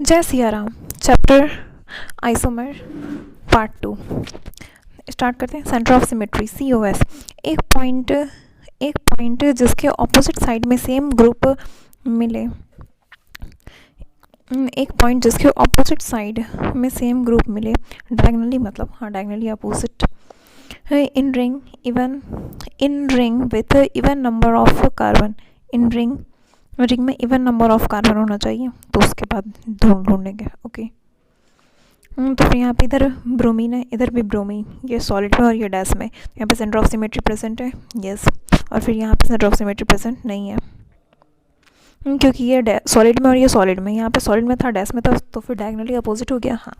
जय Siya Ram. Chapter isomer part 2 start करते हैं। Centre of symmetry COS। एक पॉइंट जिसके ऑपोजिट साइड में सेम ग्रुप मिले, एक पॉइंट जिसके ऑपोजिट साइड में सेम ग्रुप मिले डायगनली, मतलब diagonally opposite, in ring with even number of carbon. In ring में इवन नंबर ऑफ कार्बन होना चाहिए, तो उसके बाद ढूंढेंगे। ओके, तो फिर यहाँ पे इधर ब्रोमीन है, इधर भी ब्रोमीन, ये सॉलिड में और ये डैश में। यहाँ पे सेंटर ऑफ सिमेट्री प्रेजेंट है, यस। और फिर यहाँ पे सेंटर ऑफ सिमेट्री प्रेजेंट नहीं है, क्योंकि ये सॉलिड में और ये सॉलिड में। यहाँ पे सॉलिड में था, डैश में था, तो फिर डायगनली अपोजिट हो गया। हाँ,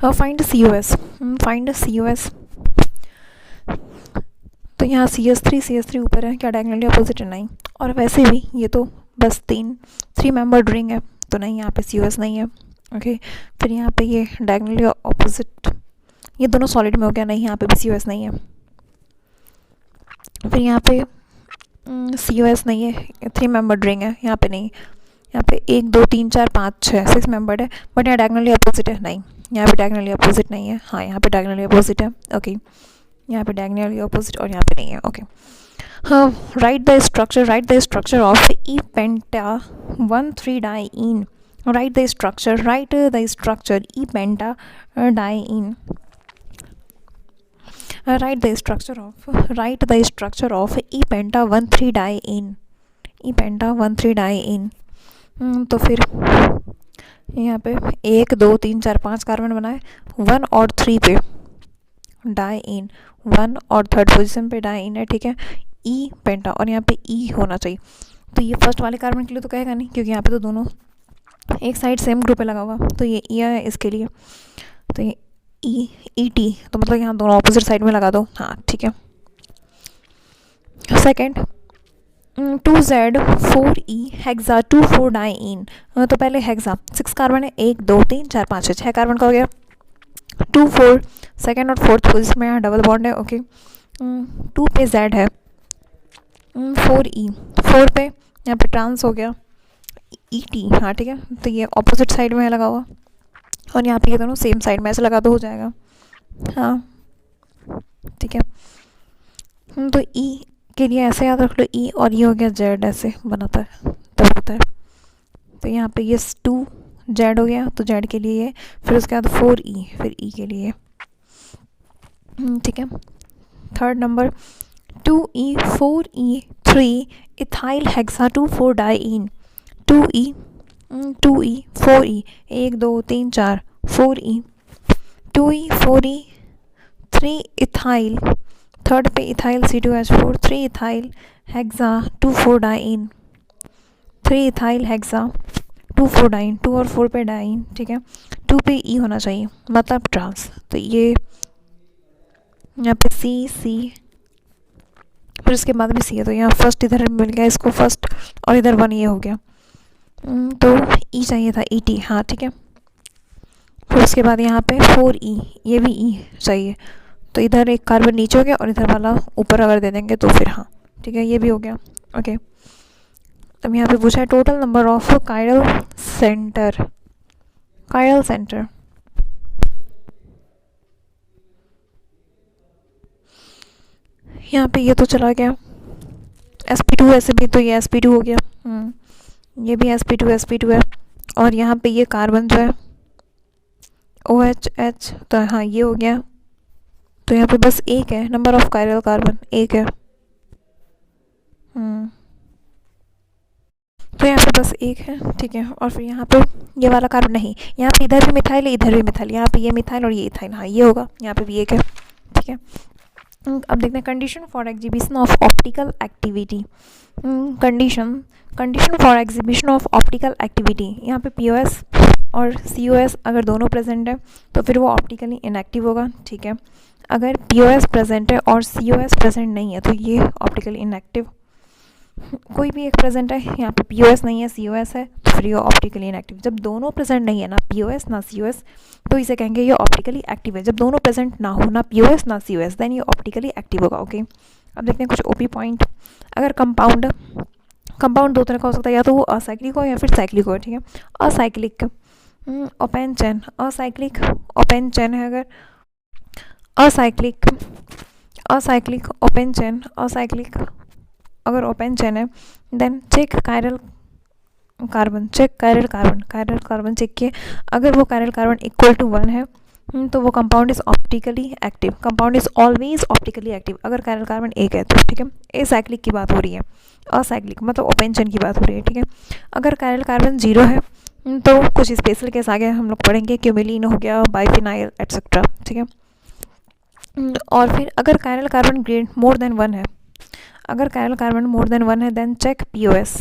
फाइंड COS। Find COS। तो यहाँ CH3 ऊपर है, क्या डायगनली अपोजिट है? नहीं। और वैसे भी ये तो बस 3 मेंबर्ड रिंग है, तो नहीं, यहाँ पे COS नहीं है। ओके, फिर यहाँ पे ये डायगनली अपोजिट, ये दोनों सॉलिड में हो गया, नहीं, यहाँ पे भी COS नहीं है। फिर यहाँ पे COS नहीं है, 3 मेंबर्ड रिंग है, यहाँ पे नहीं। यहाँ पे 1 2 3 4 5 6 6 मेंबर्ड है, बट यहाँ डायगनली अपोजिट है, नहीं, यहाँ पे डायगनली अपोजिट नहीं है। हाँ, यहाँ पे डायगनली अपोजिट है। ओके, यहाँ पे डायगनली अपोजिट और यहाँ पे नहीं है। ओके, हाँ, right the structure of E penta 1,3-diene। write the structure E penta diene। write the structure of E penta 1,3-diene। E penta 1,3-diene। तो फिर यहाँ पे 1 2 3 4 5 कार्बन बनाए, 1 और 3 पे डाइइन, 1 और 3rd पोजीशन पे डाइइन है, ठीक है। E पेंटा, और यहाँ पे E होना चाहिए। तो ये फर्स्ट वाले कार्बन के लिए तो कहेगा नहीं, क्योंकि यहाँ पे तो दोनों एक साइड सेम ग्रुप पे लगा हुआ, तो ये E है इसके लिए। तो ये ET, तो मतलब यहाँ दोनों ऑपोजिट साइड में लगा दो। हाँ, ठीक है। Second, 2Z4E hexa 2,4-diene। तो पहले हेक्सा 6 कार्बन है, 1 2 3 4 5 6 कार्बन का हो गया। 2 4 सेकेंड और 4th पोजिशन में यहाँ डबल बॉन्ड है। ओके, 2 पे Z है, 4E, 4 पे यहाँ पे ट्रांस हो गया, ET। हाँ, ठीक है, तो ये ऑपोजिट साइड में है लगा हुआ, और यहाँ पे ये दोनों सेम साइड में ऐसे लगा दो, हो जाएगा। हाँ, ठीक है। तो E के लिए ऐसे याद रख लो, E, और ये हो गया Z, ऐसे बनाता है तब होता है। तो यहाँ पे ये 2Z हो गया, तो Z के लिए ये, फिर उसके बाद 4E, फिर E के लिए, ठीक है। Third number, 2E 4E 3 ethyl hexa 2,4-diene। 2E 4E 1 2 3 4 4E, 2E 4E 3 ethyl, third पे ethyl C2H4, 3 ethyl hexa 2,4-diene, 3 ethyl hexa 2,4-diene, 2 और 4 पे डाइन, ठीक है। 2 पे E होना चाहिए, मतलब ट्रांस। तो ये यहाँ पे C, फिर उसके बाद भी C है, तो यहाँ फर्स्ट इधर मिल गया इसको फर्स्ट, और इधर 1 ये हो गया, तो E चाहिए था, ET। हाँ, ठीक है। फिर उसके बाद यहाँ पे 4E, ये भी E चाहिए, तो इधर एक कार्बन नीचे हो गया और इधर वाला ऊपर अगर दे देंगे तो फिर, हाँ, ठीक है, ये भी हो गया। ओके, अब यहाँ पे पूछा है total number of chiral centre. यहाँ पे ये तो चला गया, sp2 ऐसे भी, तो ये sp2 हो गया। ये भी sp2 है, और यहाँ पे ये कार्बन जो है OH, तो हाँ, ये हो गया। तो यहाँ पे बस एक है, नंबर ऑफ कायरल कार्बन 1 है। तो यहाँ पे बस 1 है, ठीक है। और फिर यहाँ पे ये वाला कार्बन नहीं, यहाँ पे इधर भी मिथाइल है, इधर भी मिथाइल, यहाँ पे ये मिथाइल और ये इथाइल, हाँ, ये होगा। यहाँ पे भी 1 है, ठीक है। अब देखते हैं condition for exhibition of optical activity. Condition for exhibition of optical activity, यहाँ पे POS और COS अगर दोनों प्रेजेंट है तो फिर वो ऑप्टिकली इनएक्टिव होगा, ठीक है। अगर POS प्रेजेंट है और COS प्रेजेंट नहीं है तो ये ऑप्टिकली इनएक्टिव। कोई भी एक प्रेजेंट है, यहाँ पे POS नहीं है, COS है, तो फिर ये ऑप्टिकली इनएक्टिव। जब दोनों प्रेजेंट नहीं है, ना POS ना COS, तो इसे कहेंगे ये ऑप्टिकली एक्टिव है। जब दोनों प्रेजेंट ना हो, ना POS ना COS, देन ये ऑप्टिकली एक्टिव होगा। ओके, अब देखते हैं कुछ OP पॉइंट। अगर कंपाउंड कंपाउंड दो तरह का हो सकता है, या तो वो असाइक्लिक हो या फिर साइक्लिक हो, ठीक है। Acyclic open chain, acyclic open chain है अगर, acyclic acyclic open chain, acyclic अगर ओपेन चेन है, then check chiral carbon, check chiral carbon, chiral carbon check किए, अगर वो कायरल कार्बन इक्वल टू 1 है तो वो compound is optically active, compound is always optically active अगर कायरल कार्बन एक है तो, ठीक है। एसाइक्लिक की बात हो रही है, असाइक्लिक मतलब ओपेन चेन की बात हो रही है, ठीक है। अगर कायरल कार्बन 0 है तो कुछ स्पेशल केस आगे हम लोग पढ़ेंगे, क्यूमिलीन हो गया, बाइफिनाइल एटसेट्रा, ठीक है। और फिर अगर chiral carbon greater more than 1 है, अगर कायरल कार्बन मोर देन 1 है, then check POS,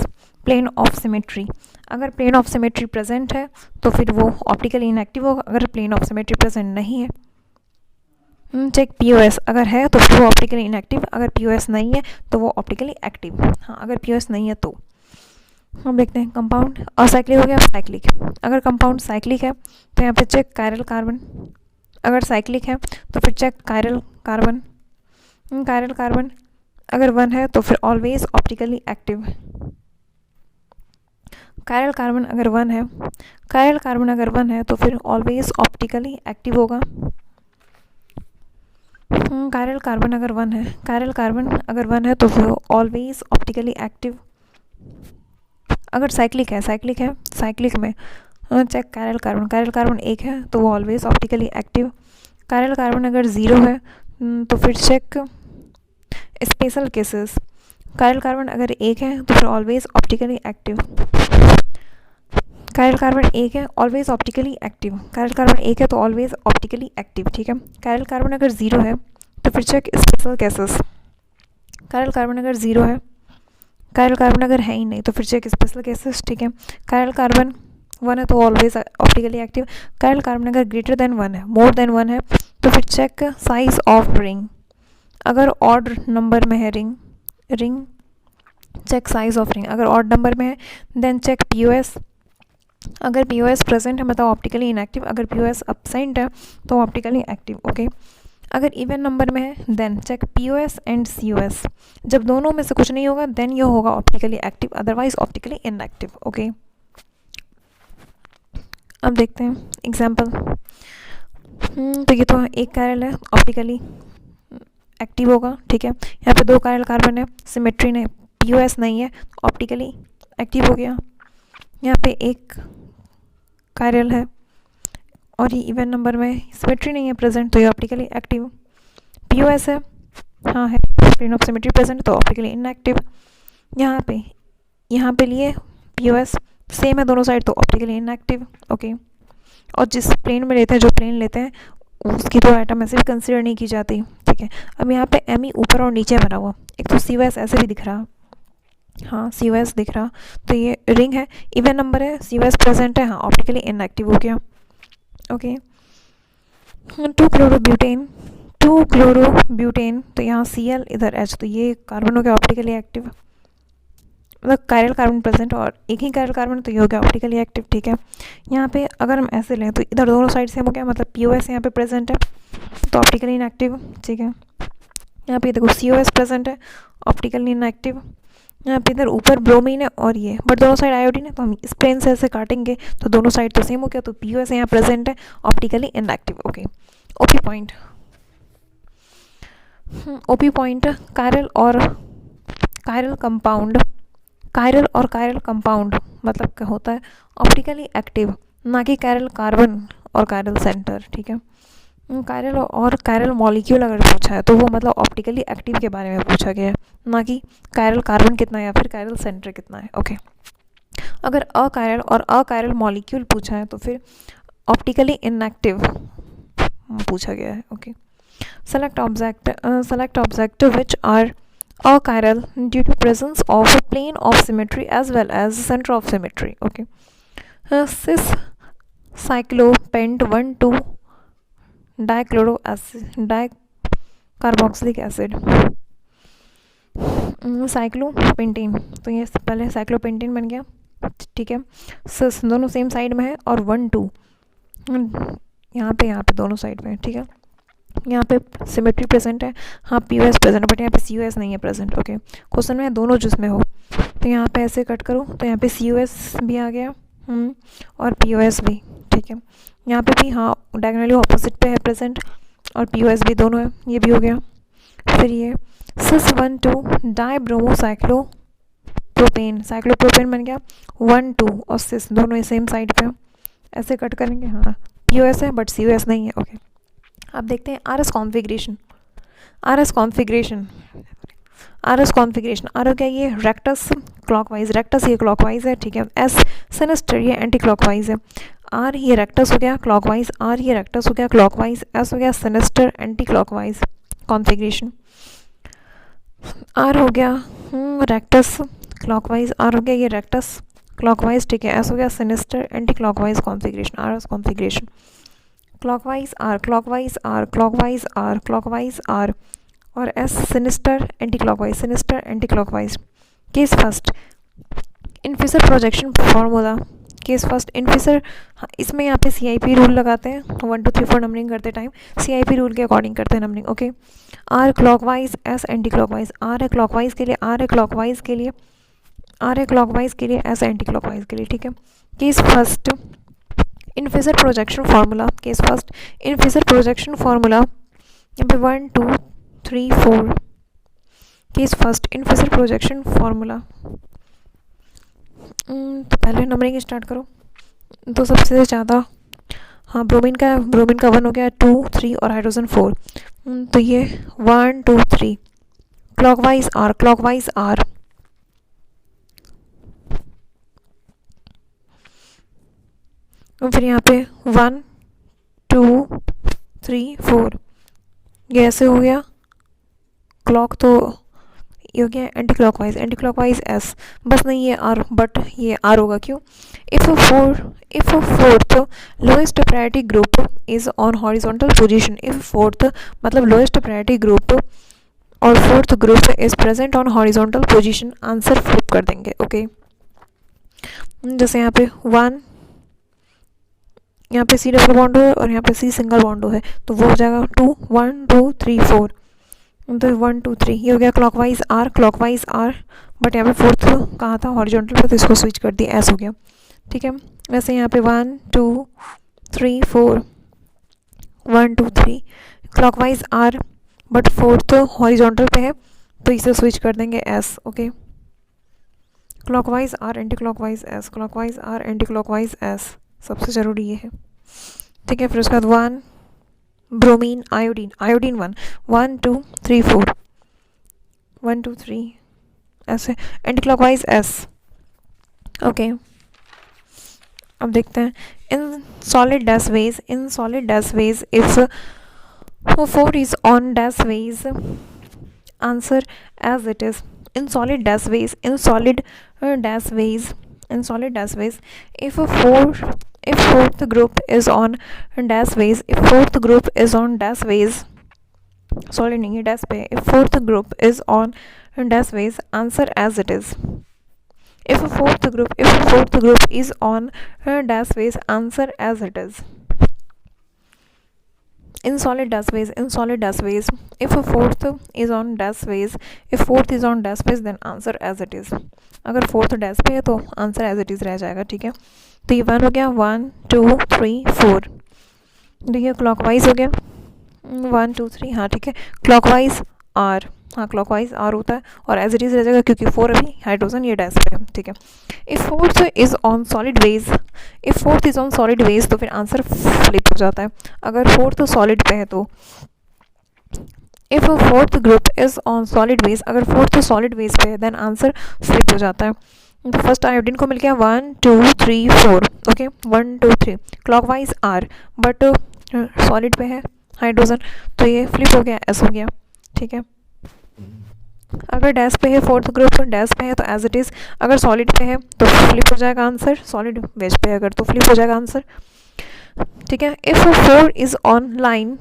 plane of symmetry, अगर प्लेन ऑफ सिमेट्री प्रेजेंट है तो फिर वो ऑप्टिकली इनएक्टिव होगा, अगर प्लेन ऑफ सिमेट्री प्रेजेंट नहीं है चेक पीओएस, अगर है तो फिर वो ऑप्टिकली इनएक्टिव, अगर पीओएस नहीं है तो वो ऑप्टिकली एक्टिव, हाँ अगर पीओएस नहीं है तो। हम देखते हैं कंपाउंड असाइक्लिक हो गया, साइक्लिक, अगर कंपाउंड साइक्लिक है तो यहाँ पे चेक कायरल कार्बन, अगर साइक्लिक है तो फिर check chiral carbon, chiral carbon अगर 1 है तो फिर always optically active, chiral carbon अगर 1 है, कायरल कार्बन अगर 1 है तो फिर ऑलवेज ऑप्टिकली एक्टिव होगा। कायरल कार्बन अगर 1 है, कायरल कार्बन अगर 1 है तो फिर ऑलवेज ऑप्टिकली एक्टिव। अगर साइक्लिक है, साइक्लिक है, साइक्लिक में check chiral carbon, chiral carbon 1 है तो वो always optically active. Chiral carbon अगर 0 है तो फिर check special cases, chiral carbon अगर 1 है तो फिर always optically active, chiral carbon 1 है always optically active, chiral carbon 1 है तो ऑलवेज ऑप्टिकली एक्टिव, ठीक है। कायरल कार्बन अगर 0 है तो फिर check special cases, chiral carbon अगर 0 है, कायरल कार्बन अगर है ही नहीं तो फिर चेक स्पेशल केसेस, ठीक है। कायरल कार्बन 1 है तो always optically active, chiral carbon अगर ग्रेटर देन 1 है, मोर देन 1 है तो फिर चेक साइज ऑफ रिंग, अगर ऑड नंबर में है ring, ring check size of ring, अगर ऑड नंबर में है देन चेक पीओएस, अगर पीओएस प्रेजेंट है मतलब ऑप्टिकली इनएक्टिव, अगर पीओएस एब्सेंट है तो ऑप्टिकली एक्टिव, ओके। अगर इवन नंबर में है then check POS and COS, जब दोनों में से कुछ नहीं होगा देन ये होगा optically active, otherwise optically inactive, okay. अब देखते हैं एग्जाम्पल। तो ये तो एक कायरल है, ऑप्टिकली एक्टिव होगा, ठीक है। यहाँ पे 2 कायरल कार्बन है, सिमेट्री ने पीओएस नहीं है, ऑप्टिकली एक्टिव हो गया। यहाँ पे एक कायरल है और ये इवन नंबर में सिमेट्री नहीं है प्रेजेंट तो ये ऑप्टिकली एक्टिव। पीओएस है, हाँ है, प्लेन ऑफ सिमेट्री प्रेजेंट तो ऑप्टिकली इनएक्टिव। यहाँ पे लिए पीओएस सेम है दोनों साइड तो ऑप्टिकली इनएक्टिव, ओके। और जिस प्लेन में लेते हैं, जो प्लेन लेते हैं उसकी तो एटम ऐसे भी कंसिडर नहीं की जाती, ठीक है। अब यहाँ पे एम ई ऊपर और नीचे बना हुआ, एक तो सीओएस ऐसे भी दिख रहा, हाँ सीओएस दिख रहा, तो ये रिंग है, इवन नंबर है, सीओएस प्रेजेंट है, हाँ ऑप्टिकली इनएक्टिव हो गया, ओके। 2 क्लोरोब्यूटेन, 2 क्लोरोब्यूटेन तो यहाँ Cl इधर H, तो ये कार्बन हो गया ऑप्टिकली एक्टिव, मतलब कायरल कार्बन प्रेजेंट और एक ही कायरल कार्बन तो ये हो गया ऑप्टिकली एक्टिव, ठीक है। यहाँ पे अगर हम ऐसे लें तो इधर दोनों साइड सेम हो गया, मतलब पीओएस यहाँ पे प्रेजेंट है तो ऑप्टिकली इनएक्टिव, ठीक है। यहाँ पे देखो सीओएस प्रेजेंट है, ऑप्टिकली इनएक्टिव। यहाँ पे इधर ऊपर ब्रोमीन है और ये, बट दोनों साइड आयोडीन है तो हम इस प्लेन से ऐसे काटेंगे तो दोनों साइड तो सेम हो गया, तो पीओएस यहाँ प्रेजेंट है, optically inactive, okay. OP point, OP point chiral और कायरल कंपाउंड, कायरल और कायरल कंपाउंड मतलब क्या होता है, ऑप्टिकली एक्टिव, ना कि कायरल कार्बन और कायरल सेंटर, ठीक है। कायरल और कायरल मॉलिक्यूल अगर पूछा है तो वो मतलब ऑप्टिकली एक्टिव के बारे में पूछा गया है, ना कि कायरल कार्बन कितना है या फिर कायरल सेंटर कितना है, ओके। अगर अकायरल और अकायरल मॉलिक्यूल पूछा है तो फिर ऑप्टिकली इनएक्टिव पूछा गया है, okay. Select object which are achiral due to presence of a plane of symmetry as well as center of symmetry, okay. Cis cyclopent 1,2 dicarboxylic acid, cyclopentane, तो ये पहले साइक्लोपेंटेन बन गया, ठीक है। सिस दोनों सेम साइड में है और 1,2 यहाँ पे दोनों साइड में है, ठीक है। यहाँ पे सिमेट्री प्रेजेंट है, हाँ पीओएस प्रेजेंट है, बट यहाँ पे सीओएस नहीं है प्रेजेंट, ओके। क्वेश्चन में है दोनों जिसमें हो, तो तो यहाँ पे ऐसे कट करो तो यहाँ पे COS भी आ गया और POS भी, ठीक है। यहाँ पे भी हाँ डायगोनली ऑपोजिट पे है प्रेजेंट, और POS भी दोनों है, ये भी हो गया। फिर ये cis 1,2 डाइब्रोमो साइक्लोप्रोपेन, साइक्लोप्रोपेन बन गया 1,2 और सिस दोनों सेम साइड पे, ऐसे कट करेंगे। हाँ POS है बट COS नहीं है, ओके। अब देखते हैं RS configuration. RS configuration R हो गया ये रेक्टस क्लॉकवाइज, रेक्टस ये क्लॉकवाइज है, ठीक है। S सिनिस्टर ये एंटी क्लॉकवाइज है। R ये रेक्टस हो गया क्लॉकवाइज, R ये रेक्टस हो गया क्लॉकवाइज, S हो गया sinister anticlockwise configuration. R हो गया रेक्टस क्लॉकवाइज, R हो गया ये रेक्टस क्लॉकवाइज, ठीक है। S हो गया sinister anticlockwise configuration, RS configuration. Clockwise R, clockwise R, clockwise R, clockwise R, और S sinister anticlockwise, sinister anticlockwise. Case first in Fischer projection formula, case first in Fischer, इसमें यहाँ पे CIP rule लगाते हैं 1 2 3 4 numbering करते time CIP rule के according करते हैं numbering, okay. R clockwise, S anti clockwise, R है क्लॉकवाइज के लिए, R है क्लॉकवाइज के लिए, R है क्लॉकवाइज के लिए, S एंटी क्लॉकवाइज के लिए, ठीक है। Case first in Fischer projection formula, case first in Fischer projection formula, यहाँ पे 1 2 3 4। Case first in Fischer projection formula, तो पहले नंबरिंग स्टार्ट करो। तो सबसे ज़्यादा हाँ ब्रोमीन का 1 हो गया, 2 3 और हाइड्रोजन 4, तो ये 1 2 3 क्लॉकवाइज R, क्लॉकवाइज R, और फिर यहाँ पे 1 2 3 4, ये ऐसे हो गया क्लॉक, तो ये हो गया anti clockwise, anti clockwise S, बस नहीं ये R बट ये R होगा, क्यों? If fourth lowest priority group is on horizontal position, if fourth मतलब लोएस्ट प्रायोरिटी ग्रुप और fourth group is present on horizontal position, answer flip कर देंगे, ओके। जैसे यहाँ पे 1, यहाँ पे C डबल बॉन्ड है और यहाँ पे C सिंगल बॉन्ड है, तो वो हो जाएगा 2 1 2 3 4, तो 1 2 3, ये हो गया क्लॉकवाइज R, बट यहाँ पे फोर्थ कहाँ था हॉरिजॉन्टल पे, तो इसको स्विच कर दिया, S हो गया, ठीक है। वैसे यहाँ पे 1 2 3 4 1 2 3 clockwise R, but fourth horizontal पे है, तो इसे स्विच कर देंगे S, okay. Clockwise R anti clockwise S, clockwise R anti clockwise S, सबसे ज़रूरी ये है, ठीक है। फिर उसके बाद 1 ब्रोमीन आयोडीन, आयोडीन 1 2 3 4 1 2 3 ऐसे एंटी क्लॉकवाइज S, ओके। अब देखते हैं in solid dash wedge, if 4 is on dash wedge, answer as it is. In solid dash wedge, if fourth group is on dash ways, solid नहीं है dash पे, if fourth group is on dash ways, answer as it is। if fourth group is on dash ways, answer as it is। in solid dash ways, if fourth is on dash ways, then answer as it is। अगर fourth dash पे है तो answer as it is रह जाएगा, ठीक है। तो ये 1 हो गया, 1 2 3 4, तो ये क्लॉकवाइज हो गया 1 2 3, हाँ ठीक है। क्लॉकवाइज R, हाँ क्लॉकवाइज R होता है और एज इट इज़ रह जाएगा क्योंकि 4 अभी हाइड्रोजन ये डैश पे है, ठीक है। If fourth is on solid wedge, तो फिर आंसर फ्लिप हो जाता है। अगर फोर्थ सॉलिड पे है तो if fourth group is on solid wedge, अगर फोर्थ सॉलिड वेज पे है देन आंसर फ्लिप हो जाता है। तो फर्स्ट आयोडीन को मिल गया 1 2 3 4, okay 1 2 3 clockwise R, but solid पे है हाइड्रोजन, तो ये फ्लिप हो गया, S हो गया, ठीक है। अगर डैश पे है, फोर्थ ग्रुप डैश पे है तो एज इट इज़, अगर सॉलिड पे है तो फ्लिप हो जाएगा आंसर, सॉलिड वेज पे है अगर तो फ्लिप हो जाएगा आंसर, ठीक है। If 4 is on line,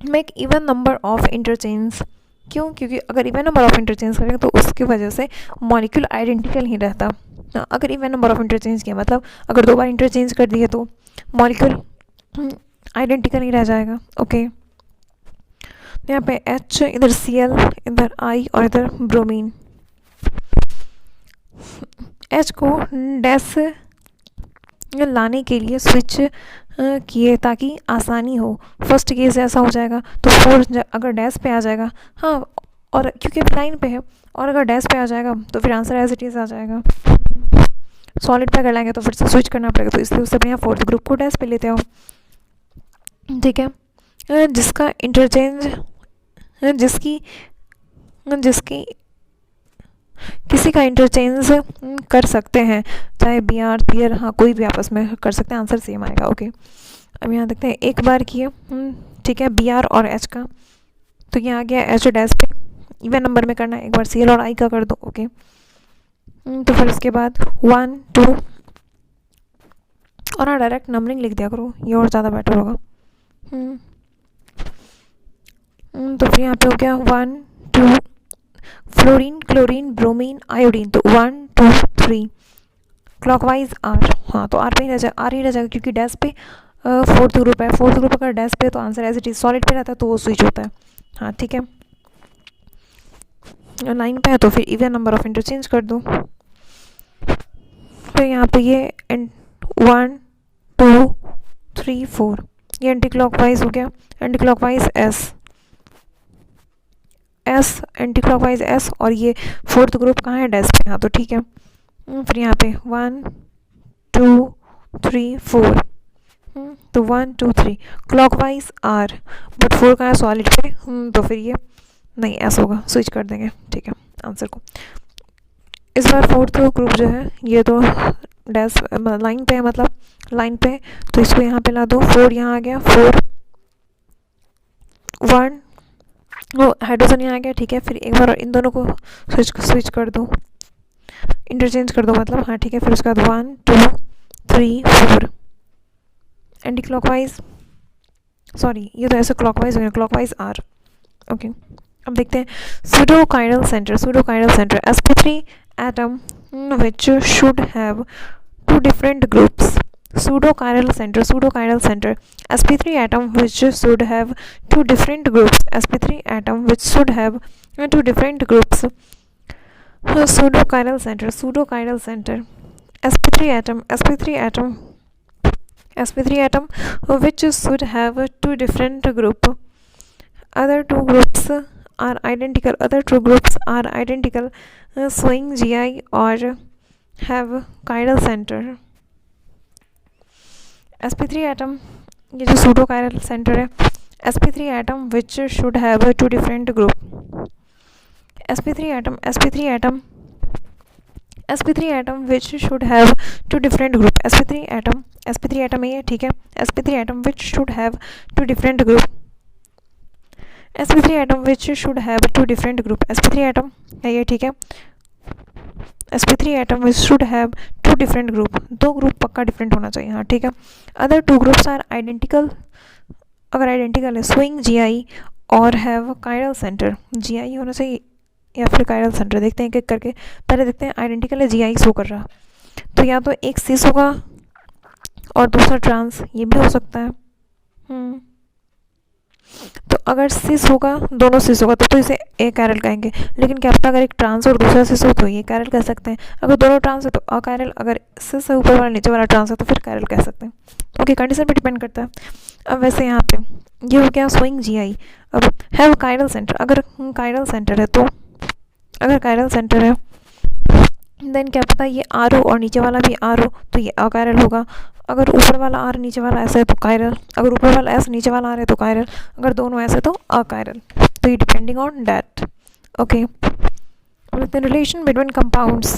make even number of interchange, क्यों? क्योंकि अगर इवन नंबर ऑफ इंटरचेंज करेंगे तो उसकी वजह से मॉलिक्यूल आइडेंटिकल ही रहता। अगर इवन नंबर ऑफ इंटरचेंज किया मतलब अगर 2 बार इंटरचेंज कर दिए तो मॉलिक्यूल आइडेंटिकल ही रह जाएगा, ओके। यहाँ पे H, इधर Cl, इधर I और इधर ब्रोमीन। एच को डैश लाने के लिए स्विच किए ताकि आसानी हो। फर्स्ट केस ऐसा हो जाएगा तो 4 अगर डैश पे आ जाएगा, हाँ, और क्योंकि लाइन पे है, और अगर डैश पे आ जाएगा तो फिर आंसर एज इट इज़ आ जाएगा। सॉलिड पे अगर लाएंगे तो फिर से स्विच करना पड़ेगा, तो इसलिए उससे बढ़िया फोर्थ ग्रुप को डैश पे लेते हो। ठीक है, जिसका इंटरचेंज जिसकी किसी का इंटरचेंज कर सकते हैं, चाहे बी आर पी आर, हाँ, कोई भी आपस में कर सकते हैं, आंसर सेम आएगा। ओके, अब यहाँ देखते हैं एक बार किए। ठीक है, बी आर और एच का, तो ये आ गया एच डैश पे, इवन नंबर में करना है, एक बार सी एल और आई का कर दो। ओके, तो फिर उसके बाद 1 2, और हाँ, डायरेक्ट नंबरिंग लिख दिया करो, ये और ज़्यादा बेटर होगा। तो फिर यहाँ पे हो गया 1 2, फ्लोरीन, क्लोरीन, ब्रोमीन, आयोडीन, तो 1 2 3, क्लॉकवाइज आर, हाँ, तो आर पे ही रह जाएगा, आर ही रह जाएगा क्योंकि डैश पे फोर्थ ग्रुप है। फोर्थ ग्रुप अगर डैश पे तो answer as it is solid पे रहता है तो वो स्विच होता है। हाँ, ठीक है, लाइन पे है तो फिर इवन नंबर ऑफ इंटरचेंज कर दो। फिर यहाँ पे ये 1 2 3 4, ये एंटी क्लॉकवाइज हो गया, anti clockwise S anti clockwise S, और ये फोर्थ ग्रुप कहाँ है, डैश पे, हाँ, तो ठीक है। फिर यहाँ पे 1 2 3 4, तो 1 2 3 क्लॉकवाइज आर, बट 4 कहाँ है, सॉलिड पे, तो फिर ये नहीं एस होगा, स्विच कर देंगे। ठीक है, आंसर को इस बार फोर्थ ग्रुप जो है ये तो डैश लाइन पे है, मतलब लाइन पे, तो इसको यहाँ पे ला दो, 4 यहाँ आ गया, 4 1, वो हाइड्रोजन यहाँ आ गया। ठीक है, फिर एक बार इन दोनों को स्विच कर दो, इंटरचेंज कर दो मतलब, हाँ, ठीक है। फिर उसके बाद 1 2 3 4, एंटी क्लॉकवाइज, सॉरी, ये तो ऐसे क्लॉकवाइज हो गया, क्लॉकवाइज आर। ओके, अब देखते हैं pseudochiral center sp3 atom which should have two different groups, pseudochiral center sp3 atom which should have two different groups, sp3 atom which should have two different groups, pseudochiral center sp3 atom which should have two different group, other two groups are identical, showing GI or have chiral center। sp3 atom, ये जो pseudo chiral center है, sp3 atom which should have two different group, sp3 atom which should have two different group, sp3 atom ये, ठीक है, sp3 atom which should have two different group, sp3 atom which should have two different group, sp3 atom है ये, ठीक है, sp3 atom which should have two different group, दो group पक्का different होना चाहिए, हाँ, ठीक है। Other two groups are identical, अगर आइडेंटिकल है, स्विंग GI और हैव कायरल सेंटर, GI होना चाहिए या फिर कायरल सेंटर, देखते हैं एक एक करके, पहले देखते हैं आइडेंटिकल है, GI शो कर रहा, तो या तो एक सिस होगा और दूसरा ट्रांस, ये भी हो सकता है। तो अगर सिस होगा, दोनों सिस होगा तो इसे ए कैरल कहेंगे, लेकिन क्या पता अगर एक ट्रांस और दूसरा सिस हो तो ये कैरल कह सकते हैं, अगर दोनों ट्रांस है तो अकैरल, अगर सिस है ऊपर वाला नीचे वाला ट्रांस है तो फिर कैरल कह सकते हैं। ओके, कंडीशन पे डिपेंड करता है। अब वैसे यहाँ पे ये हो गया स्विंग GI। अब हैव कायरल सेंटर, अगर कायरल सेंटर है तो, अगर कायरल सेंटर है देन क्या पता ये आर हो और नीचे वाला भी आर हो तो ये अकायरल होगा, अगर ऊपर वाला आर नीचे वाला ऐसा है तो कायरल, अगर ऊपर वाला एस नीचे वाला आर है तो कायरल, अगर दोनों ऐसे तो अकायरल, तो ये depending on that. Okay, the relation between compounds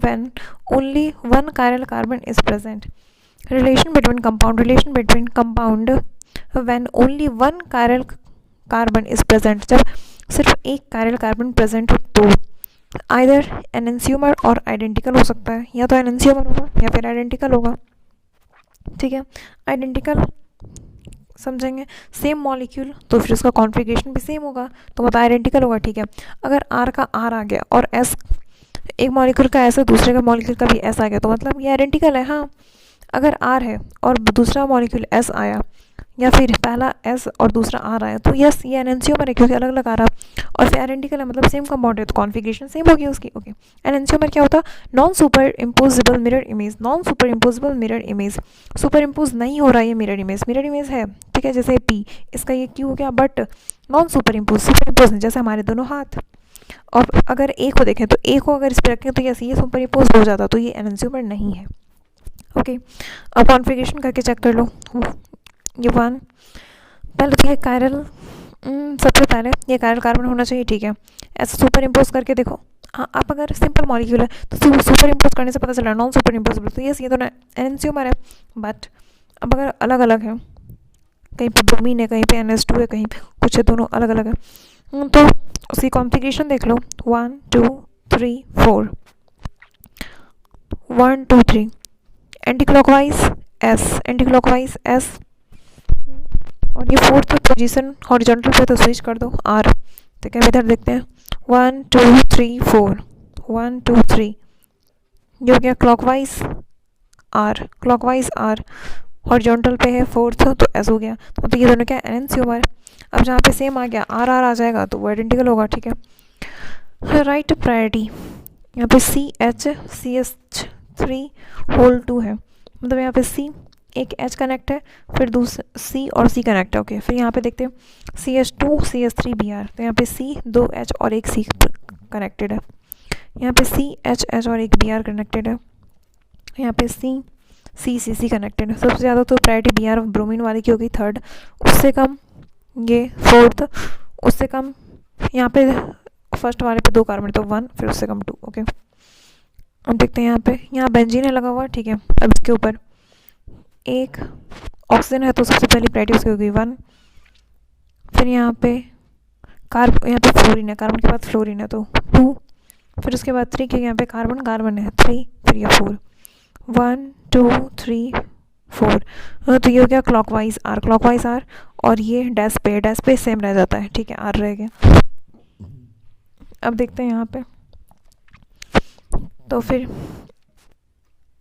when only one chiral carbon is present, relation between compound when only one chiral carbon is present, जब सिर्फ एक chiral carbon present हो तो आइदर एनेंसियोमर और आइडेंटिकल हो सकता है, या तो एनेंसियोमर होगा या फिर आइडेंटिकल होगा। ठीक है, आइडेंटिकल समझेंगे, सेम मॉलिक्यूल तो फिर उसका कॉन्फ़िगरेशन भी सेम होगा तो मतलब आइडेंटिकल होगा। ठीक है, अगर आर का आर आ गया और एस, एक मॉलिक्यूल का एस है दूसरे का मॉलिक्यूल का भी एस आ गया तो मतलब ये आइडेंटिकल है। हाँ, अगर आर है और दूसरा मॉलिक्यूल एस आया, या फिर पहला एस और दूसरा आ रहा है तो यस ये एनएंशियोमर है क्योंकि अलग अलग आ रहा है और फिर आइडेंटिकल है मतलब सेम कंपाउंड है तो कॉन्फिगरेशन सेम होगी उसकी। ओके, एनएंशियोमर क्या होता है? Non super imposable mirror image. Non super imposable mirror image, super impose नहीं हो रहा है ये मिरर इमेज है, ठीक है, जैसे पी, इसका ये क्यू हो गया, बट नॉन सुपर इम्पोज नहीं, जैसे हमारे दोनों हाथ। और अगर ए को देखें तो ए को अगर इस पर रखें तो यस ये सुपर इम्पोज हो जाता, तो ये एनएंशियोमर नहीं है। ओके, अब कॉन्फ़िगरेशन करके चेक कर लो। ये वन, पहले तो ये कायरल, सबसे पहले ये कायरल कार्बन होना चाहिए, ठीक है। ऐसे सुपर इम्पोज करके देखो। हाँ, आप अगर सिंपल मॉलिक्यूल है तो सुपर इम्पोज करने से पता चला नॉन सुपर इम्पोजिबल, तो यस ये दोनों एनएंशियोमर है। बट अब अगर अलग अलग है, कहीं पे ब्रोमीन है, कहीं पे NH2 है, कहीं पे कुछ है, दोनों अलग अलग है, तो उसकी कॉन्फ़िगरेशन देख लो। 1 2 3 4, 1 2 3, एंटी क्लॉकवाइज एस, और ये फोर्थ पोजीशन हॉरिजॉन्टल पे तो स्विच कर दो आर। तो क्या इधर देखते हैं 1 2 3 4, 1 2 3, ये हो गया क्लॉकवाइज आर, हॉरिजॉन्टल पे है फोर्थ तो एस हो गया। तो ये दोनों क्या एनएंशियोमर। अब जहाँ पे सेम आ गया आर आ जाएगा तो वो आइडेंटिकल होगा, ठीक है। राइट प्रायोरिटी, यहाँ पे CH3 है, मतलब यहाँ पे C एक H कनेक्ट है, फिर दूसरा C और C कनेक्ट है। ओके, फिर यहाँ पे देखते हैं CH2 CH3 Br, तो यहाँ पे C 2 H और एक C कनेक्टेड है, यहाँ पे C H H और एक Br कनेक्टेड है, यहाँ पे C C C C connected है। सबसे ज़्यादा तो प्रायोरिटी Br ब्रोमीन वाली की होगी, थर्ड, उससे कम ये फोर्थ, उससे कम यहाँ पे फर्स्ट वाले पे 2 कार्बन तो 1, फिर उससे कम 2। ओके, अब देखते हैं यहाँ बेंजीन है लगा हुआ, ठीक है। अब इसके ऊपर एक ऑक्सीजन है तो सबसे पहली प्रायोरिटी उसकी होगी 1, फिर यहाँ पे फ्लोरीन है, कार्बन के बाद फ्लोरीन है तो 2, फिर उसके बाद 3 क्योंकि यहाँ पे कार्बन है 3, फिर ये 4, 1 2 3 4, तो ये हो गया क्लॉकवाइज आर, और ये डैश पे सेम रह जाता है, ठीक है, आर रह गया। अब देखते हैं यहाँ पे, तो फिर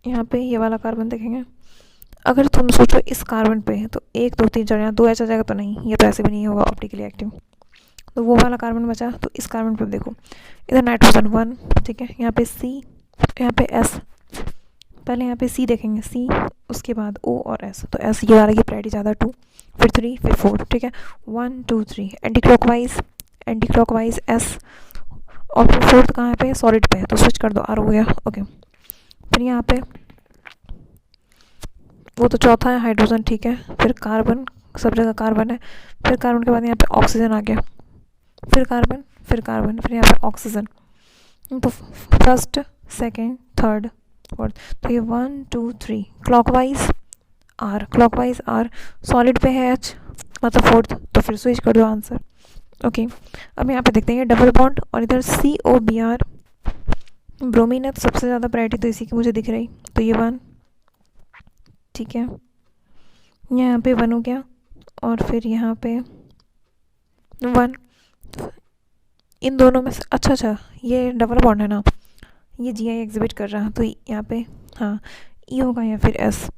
यहाँ पे ये वाला कार्बन देखेंगे। अगर तुम सोचो इस कार्बन पे है तो 1 2 3 4 यहाँ 2 H आ जाएगा, तो नहीं, ये तो ऐसे भी नहीं होगा ऑप्टिकली एक्टिव, तो वो वाला कार्बन बचा। तो इस कार्बन पे देखो, इधर नाइट्रोजन 1, ठीक है, यहाँ पे C, यहाँ पे S, पहले यहाँ पे C देखेंगे, C उसके बाद O और S, तो S ये वाला की प्रायोरिटी ज़्यादा 2, फिर 3, फिर 4, ठीक है। 1 2 3, एंटी क्लॉकवाइज S, और फिर फोर्थ कहाँ पे सॉलिड पे है तो स्विच कर दो, आर हो गया। ओके, फिर यहाँ पे वो तो चौथा है हाइड्रोजन, ठीक है, फिर कार्बन, सब जगह कार्बन है, फिर कार्बन के बाद यहाँ पे ऑक्सीजन आ गया, फिर कार्बन, फिर यहाँ पे ऑक्सीजन, तो फर्स्ट सेकेंड थर्ड फोर्थ, तो ये 1 2 3 क्लॉकवाइज आर, सॉलिड पे है H मतलब फोर्थ, तो फिर स्विच कर दो आंसर। ओके, अब यहाँ पे देखते हैं डबल बॉन्ड और इधर COBr, ब्रोमीन है तो सबसे ज़्यादा प्रायोरिटी तो इसी की मुझे दिख रही, तो ये 1, ठीक है, यहाँ पे 1 हो गया, और फिर यहाँ पे 1, इन दोनों में से अच्छा ये डबल बॉन्ड है ना, ये GI एग्जिबिट कर रहा है, तो यहाँ पे हाँ E होगा या फिर S,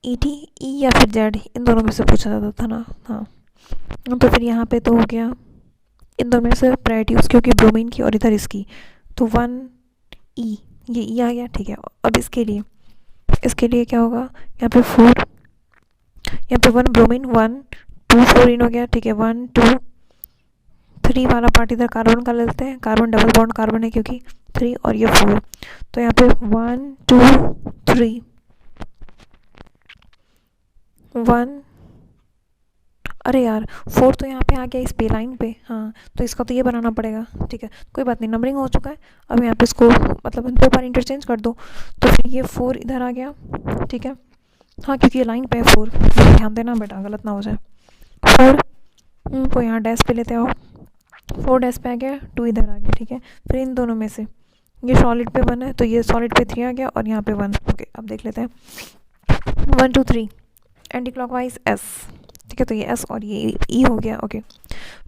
ET E या फिर Z, इन दोनों में से पूछा जाता था ना, हाँ, तो फिर यहाँ पे तो हो गया इन दोनों में से प्रायोरिटी उसकी होगी ब्रोमीन की और इधर इसकी, तो 1 E, ये E आ गया, ठीक है। अब इसके लिए क्या होगा, यहाँ पे 4, यहाँ पे 1 ब्रोमीन 1 2 फ्लोरीन हो गया, ठीक है। 1 2 3 वाला पार्ट इधर कार्बन का लेते हैं, कार्बन डबल बॉन्ड कार्बन है क्योंकि 3, और ये 4, तो यहाँ पे 1 2 3 1, अरे यार 4 तो यहाँ पे आ गया इस पे लाइन पे, हाँ, तो इसका तो ये बनाना पड़ेगा, ठीक है, कोई बात नहीं, नंबरिंग हो चुका है। अब यहाँ पे इसको मतलब 2 बार इंटरचेंज कर दो, तो फिर ये 4 इधर आ गया, ठीक है, हाँ, क्योंकि ये लाइन पे है 4, ध्यान देना बेटा गलत ना हो जाए। 4 को यहाँ डैश पे लेते आओ, 4 डैश पे आ गया, 2 इधर आ गया, ठीक है। फिर इन दोनों में से ये सॉलिड पे 1 है तो ये सॉलिड पे 3 आ गया, और यहाँ पे 1। ओके, अब देख लेते हैं 1 2 3 एंटी क्लॉकवाइज S, ठीक है, तो ये S और ये E हो गया। Okay,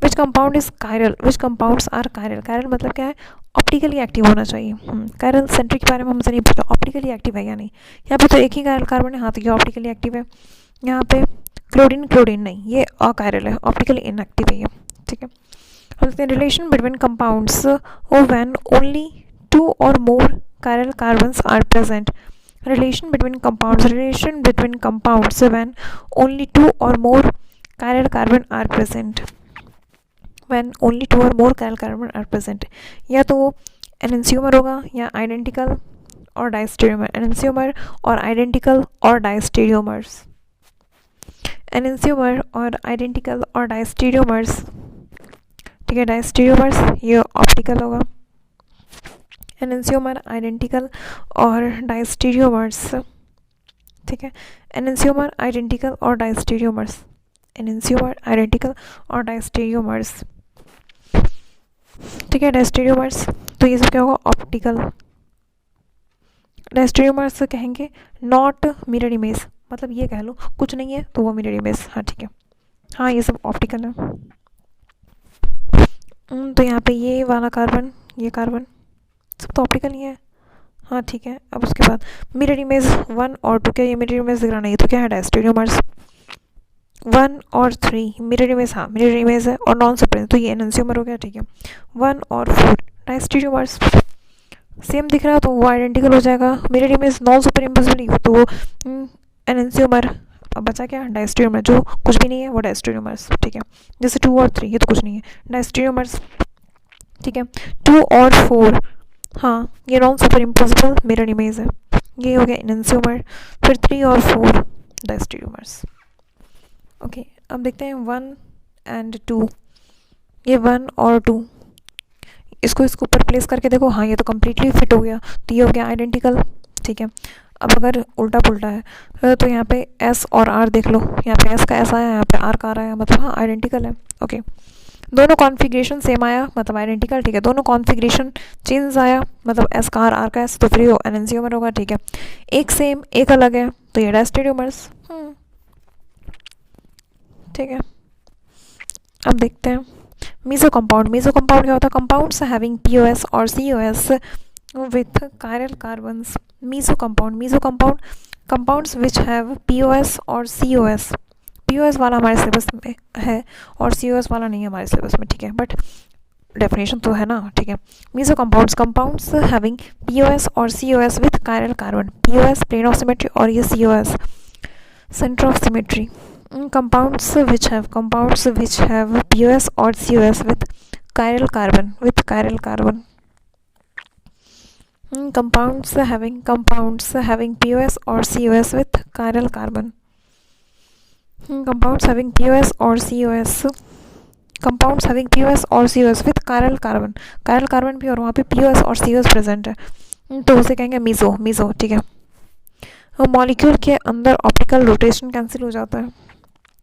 which compound is chiral, which compounds are chiral मतलब क्या है, ऑप्टिकली एक्टिव होना चाहिए। कायरल सेंट्रिक के बारे में हमसे नहीं पूछा, ऑप्टिकली एक्टिव है या नहीं, यहाँ पे तो एक ही कायरल कार्बन है, हाँ, तो ये ऑप्टिकली एक्टिव है। यहाँ पे क्लोरीन क्लोरीन नहीं, ये अकायरल है, ऑप्टिकली इनएक्टिव है ये, ठीक है। Relation between compounds when only 2 or more chiral carbons are present. Relation between compounds when only 2 or more chiral carbon are present. When only 2 or more chiral carbon are present, या तो वो एनेंसियोमर होगा या identical और डाइस्टेरियोमर, एनेंसियोमर और identical और डाइस्टेरियोमर्स, एनेंसियोमर और identical और डाइस्टेरियोमर्स, ठीक है। डाइस्टेरियोमर्स ये ऑप्टिकल होगा, एनेंसियोमर आइडेंटिकल और डाइस्टेरियोमर्स, ठीक है। एनेंसियोमर आइडेंटिकल और डाइस्टेरियोमर्स, एनेंसियोमर आइडेंटिकल और डाइस्टेरियोमर्स, ठीक है। डाइस्टेरियोमर्स तो ये सब क्या होगा, ऑप्टिकल। डाइस्टेरियोमर्स कहेंगे नॉट मिरर इमेज, मतलब ये कह लो कुछ नहीं है तो वो मिरर इमेज, हाँ ठीक है। हाँ ये सब ऑप्टिकल है। तो यहाँ पे ये वाला कार्बन, ये कार्बन सब तो ऑप्टिकल ही है, हाँ ठीक है। अब उसके बाद मिरर इमेज 1 और 2, क्या ये मिरर इमेज दिख रहा नहीं तो क्या है, डायस्टेरियोमर्स। 1 और 3 मिरर इमेज, हाँ मिरर इमेज है और नॉन सुपरिम, तो ये एनेंसियोमर हो गया, ठीक है। 1 और 4 डायस्टेरियोमर्स, सेम दिख रहा है तो वो आइडेंटिकल हो जाएगा, mirror image non super impossible तो वो एनेंसियोमर। अब बचा क्या, डायस्टेरियोमर, जो कुछ भी नहीं है वो डायस्टेरियोमर्स, ठीक है। जैसे 2 और 3 ये तो कुछ नहीं है, डायस्टेरियोमर्स, ठीक है। 2 और 4 हाँ ये non super impossible mirror image है, ये हो गया एनेंसियोमर। फिर 3 और 4 डायस्टेरियोमर्स, ओके। अब देखते हैं 1 and 2, ये 1 और 2 इसको इसके ऊपर प्लेस करके देखो, हाँ ये तो कम्प्लीटली फिट हो गया, तो ये हो गया आइडेंटिकल, ठीक है। अब अगर उल्टा पुल्टा है तो यहाँ पे S और R देख लो, यहाँ पे S का S आया, यहाँ पे R का R आया, मतलब हाँ आइडेंटिकल है, ओके। दोनों कॉन्फ़िगरेशन सेम आया मतलब आइडेंटिकल, ठीक है। दोनों कॉन्फ़िगरेशन चेंज आया मतलब S का R का S, तो फिर एनेंसियोमर होगा, ठीक है। एक सेम एक अलग है तो ये डायस्टेरियोमर्स, ठीक है। अब देखते हैं मीसो कंपाउंड। मीसो कंपाउंड क्या होता है, कंपाउंड्स हैविंग POS और COS with chiral carbons. Meso compound compounds which have POS और COS। POS वाला हमारे सिलेबस में है और COS वाला नहीं है हमारे सिलेबस में, ठीक है, बट डेफिनेशन तो है ना, ठीक है। मीसो कंपाउंड्स हैविंग POS और COS with chiral carbon। POS plane of symmetry और ये COS centre of symmetry. compounds which have POS or COS with chiral carbon compounds having POS or COS with chiral carbon, compounds having POS or COS with chiral carbon भी और वहाँ पे POS और COS present है, तो उसे कहेंगे मीसो, ठीक है। मॉलिक्यूल के अंदर ऑप्टिकल रोटेशन कैंसिल हो जाता है।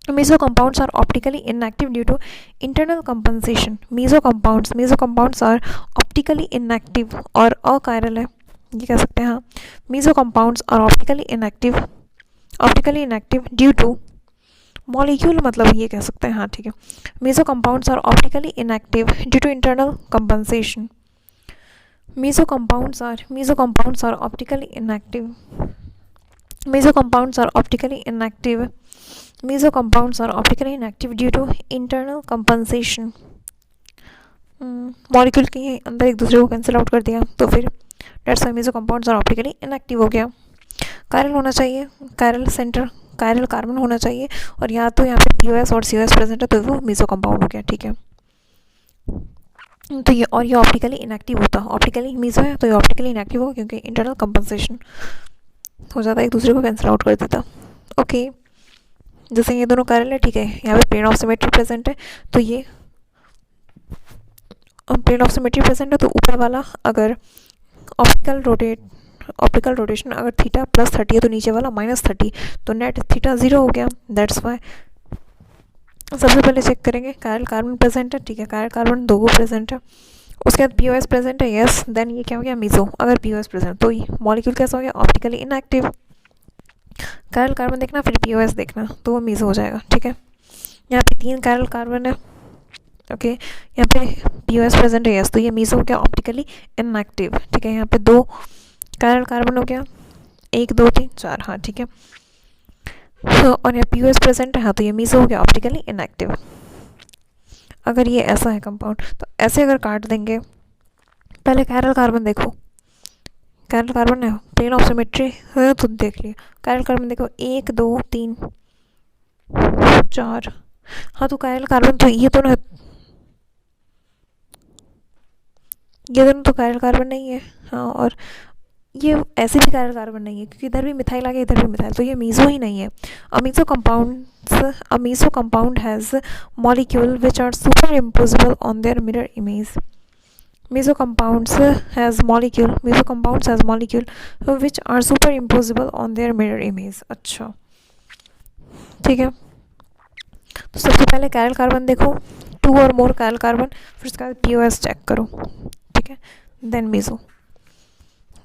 Meso compounds are optically inactive due to internal compensation. Meso compounds are optically inactive और अकायरल है, ये कह सकते हैं, हाँ। Meso compounds are optically inactive due to molecule, मतलब ये कह सकते हैं, हाँ ठीक है। Meso compounds are optically inactive due to internal compensation. Meso compounds are optically inactive due to internal compensation. Molecule के अंदर एक दूसरे को कैंसिल आउट कर दिया, तो फिर that's why meso compounds are optically inactive हो गया। कायरल होना चाहिए, कायरल सेंटर, कायरल कार्बन होना चाहिए, और या तो यहाँ पे POS और COS प्रेजेंट है तो वो मीसो कंपाउंड हो गया, ठीक है। तो ये ऑप्टिकली इनएक्टिव होता, ऑप्टिकली मीसो है तो ये ऑप्टिकली इनएक्टिव होगा क्योंकि इंटरनल कंपनसेशन हो जाता, एक दूसरे को कैंसिल आउट कर देता, ओके। जैसे ये दोनों कायरल है, ठीक है, यहाँ पे प्लेन ऑफ सिमेट्री प्रेजेंट है, तो ये प्लेन ऑफ सिमेट्री प्रेजेंट है, तो ऊपर वाला अगर ऑप्टिकल रोटेशन अगर थीटा +30 है तो नीचे वाला -30, तो नेट थीटा 0 हो गया। दैट्स वाई सबसे पहले चेक करेंगे कायरल कार्बन प्रेजेंट है, ठीक है, कायरल कार्बन 2 को प्रेजेंट है, उसके बाद POS प्रेजेंट है, यस, देन ये क्या हो गया, मीसो। अगर POS प्रेजेंट तो ये मॉलिक्यूल कैसा हो गया, ऑप्टिकली इनएक्टिव। कायरल कार्बन देखना फिर POS देखना तो वो मीसो हो जाएगा, ठीक है। यहाँ पे 3 कायरल कार्बन है, ओके, यहाँ पे POS प्रेजेंट है, यस, तो ये मीसो हो गया, ऑप्टिकली इनएक्टिव, ठीक है। यहाँ पे 2 कायरल कार्बन हो गया, 1 2 3 4, हाँ ठीक है। और यहाँ POS प्रेजेंट है, हाँ तो ये मीजो हो गया ऑप्टिकली इनएक्टिव। अगर ये ऐसा है कंपाउंड तो ऐसे अगर काट देंगे, पहले कायरल कार्बन देखो, कायरल कार्बन है प्लेन ऑफ सिमेट्री है तो देख लिया। कायरल कार्बन देखो 1 2 3 4, हाँ तो कायरल कार्बन तो ये दोनों तो कायरल कार्बन नहीं है। हाँ और ये ऐसे भी कायरल कार्बन नहीं है क्योंकि इधर भी मिथाइल आ गया इधर भी मिथाइल, तो ये मीजो ही नहीं है। A meso compound has molecule which are superimposable on their mirror image. Meso compounds has molecule which are superimposable on their mirror image. अच्छा ठीक है, तो सबसे पहले कायरल कार्बन देखो, 2 और मोर कायरल कार्बन, फिर उसके बाद POS चेक करो, ठीक है, देन मीजो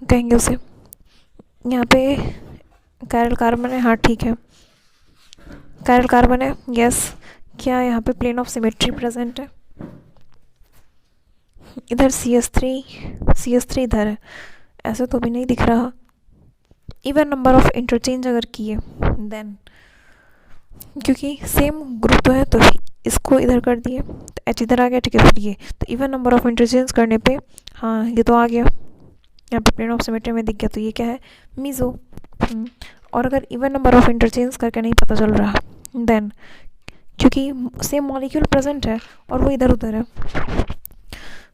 कहेंगे उसे। यहाँ पे कायरल कार्बन है, हाँ ठीक है कायरल कार्बन है, यस। क्या यहाँ पे प्लेन ऑफ सिमेट्री प्रेजेंट है? इधर CS3 इधर है, ऐसे तो भी नहीं दिख रहा। इवन नंबर ऑफ इंटरचेंज अगर किए देन, क्योंकि सेम ग्रुप तो है तो इसको इधर कर दिए तो H इधर आ गया, ठीक है। फिर ये तो इवन नंबर ऑफ इंटरचेंज करने पे हाँ ये तो आ गया, यहाँ पे प्लेन ऑफ सिमेट्री में दिख गया, तो ये क्या है मीजो। और अगर इवन नंबर ऑफ इंटरचेंज करके नहीं पता चल रहा देन, क्योंकि सेम मॉलिक्यूल प्रेजेंट है और वो इधर उधर है,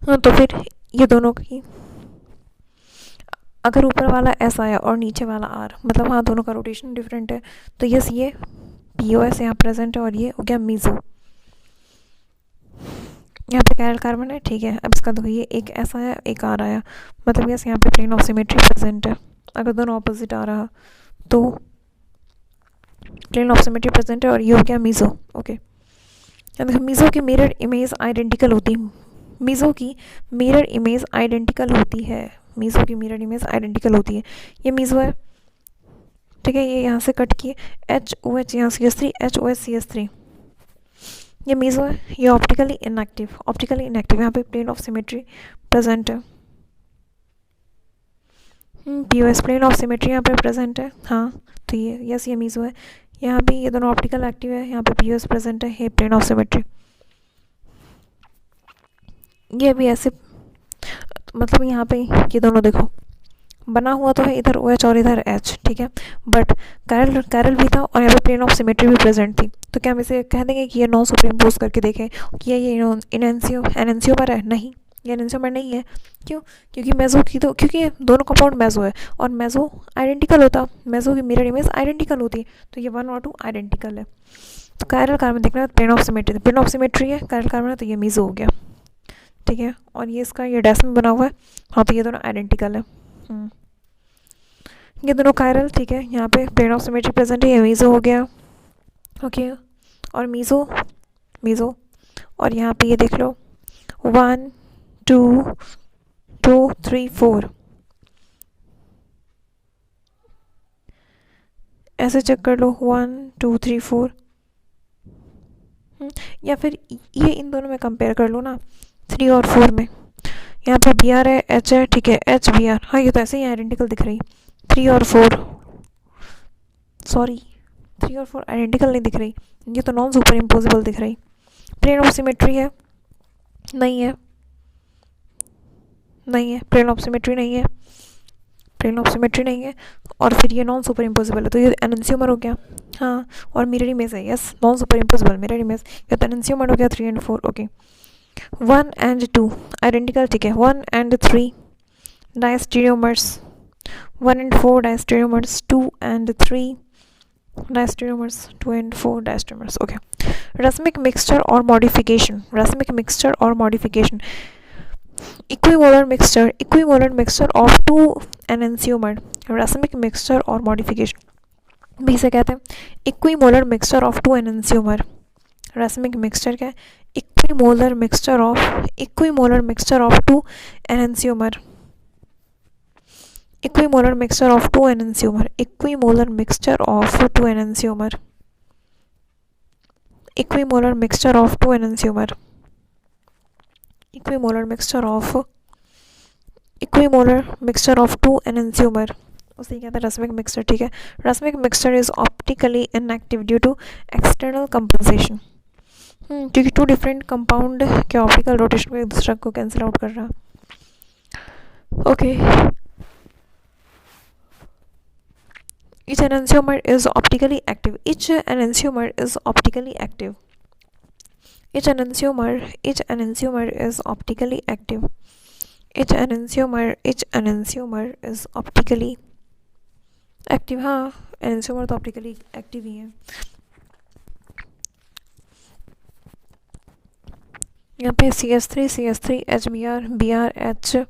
हाँ तो फिर ये दोनों की अगर ऊपर वाला S आया और नीचे वाला R, मतलब हाँ दोनों का रोटेशन डिफरेंट है, तो यस ये POS यहाँ प्रेजेंट है और ये हो गया मीजो। यहाँ पे कायरल कार्बन है, ठीक है। अब इसका देखो ये एक S आया एक R आया, मतलब यस यहाँ पे प्लेन ऑफ सिमेट्री प्रेजेंट है। अगर दोनों ऑपोजिट आ रहा तो प्लेन ऑफ सिमेट्री प्रेजेंट है और ये हो गया मीजो। ओके, देखो मीजो की मिरर इमेज आइडेंटिकल होती है, मीजो की मिरर इमेज आइडेंटिकल होती है, मीजो की मिरर इमेज आइडेंटिकल होती है। ये मीजो है, ठीक है, ये यहाँ से कट किए HOH यहाँ CS3 HOH CS3, ये मीजो है। ये ऑप्टिकली इनएक्टिव यहाँ पे प्लेन ऑफ सिमेट्री प्रेजेंट है। POS प्लेन ऑफ सिमेट्री यहाँ पे प्रेजेंट है, हाँ तो ये यस ये मीजो है। यहाँ भी ये दोनों ऑप्टिकल एक्टिव है, यहाँ पे POS प्रेजेंट है, ये प्लेन ऑफ सिमेट्री। ये भी ऐसे, मतलब यहाँ पे ये दोनों देखो बना हुआ तो है इधर OH और इधर H, ठीक है, बट कायरल भी था और यहाँ पे प्लेन ऑफ सिमेट्री भी प्रेजेंट थी, तो क्या हम इसे कह देंगे कि ये नॉन सुपर इम्पोज करके देखें कि ये एनएनसीओमर है? नहीं, ये एनएनसीओमर नहीं है। क्यों? क्योंकि मेजो की तो, क्योंकि दोनों कंपाउंड मेजो है और मेजो आइडेंटिकल होता, मेजो की मिरर इमेज आइडेंटिकल होती, तो ये 1 और 2 आइडेंटिकल है। तो कायरल कार्बन देखना है प्लेन ऑफ सिमेट्री है, कायरल कार्बन है तो ये मीजो हो गया, ठीक है। और ये इसका ये डैश में बना हुआ है, हाँ तो ये दोनों आइडेंटिकल है। ये दोनों कायरल, ठीक है, यहाँ पे प्लेन ऑफ सिमेट्री प्रेजेंट है, ये मीजो हो गया। ओके, और मीजो और यहाँ पे ये देख लो 1 2 2 3 4, ऐसे चेक कर लो 1 2 3 4, या फिर ये इन दोनों में कंपेयर कर लो ना 3 और 4 में। यहाँ पे BR है H है, ठीक है, HBR, हाँ ये तो ऐसे ही आइडेंटिकल दिख रही। 3 और 4 आइडेंटिकल नहीं दिख रही, ये तो नॉन सुपर इम्पोजिबल दिख रही। प्लेन ऑफ सिमेट्री है, नहीं है, प्लेन ऑफ सिमेट्री नहीं है, और फिर ये नॉन सुपर इम्पोजिबल है, तो ये एनएनसीओमर हो गया, हाँ। और मिरर इमेज है, yes, non super imposable mirror image, ये तो एनएनसीओमर हो गया 3 और 4। ओके, 1 and 2 आइडेंटिकल, ठीक है। 1 and 3 diastereomers, 1 and 4 diastereomers, 2 and 3 diastereomers, 2 and 4 diastereomers. Okay, racemic mixture और modification, equimolar mixture of 2 enantiomer, racemic mixture और मॉडिफिकेशन भी इसे कहते हैं equimolar mixture of 2 enantiomer. Racemic mixture क्या है? Equimolar mixture of 2 enantiomer, equimolar mixture of 2 enantiomer, equimolar mixture of 2 enantiomer, equimolar mixture of 2 enantiomer, equimolar mixture of 2 enantiomer. उसे कहते हैं रस्मिक मिक्सचर, ठीक है। Racemic mixture is optically inactive due to external compensation, क्योंकि two different compound के optical rotation को एक दूसरे को कैंसिल आउट कर रहा है। Okay, each enantiomer is optically active. Each enantiomer is optically active. Each enantiomer is optically active. Each enantiomer is optically active. हाँ, enantiomer तो optically active ही है। यहाँ पे CS3 HBr BrH,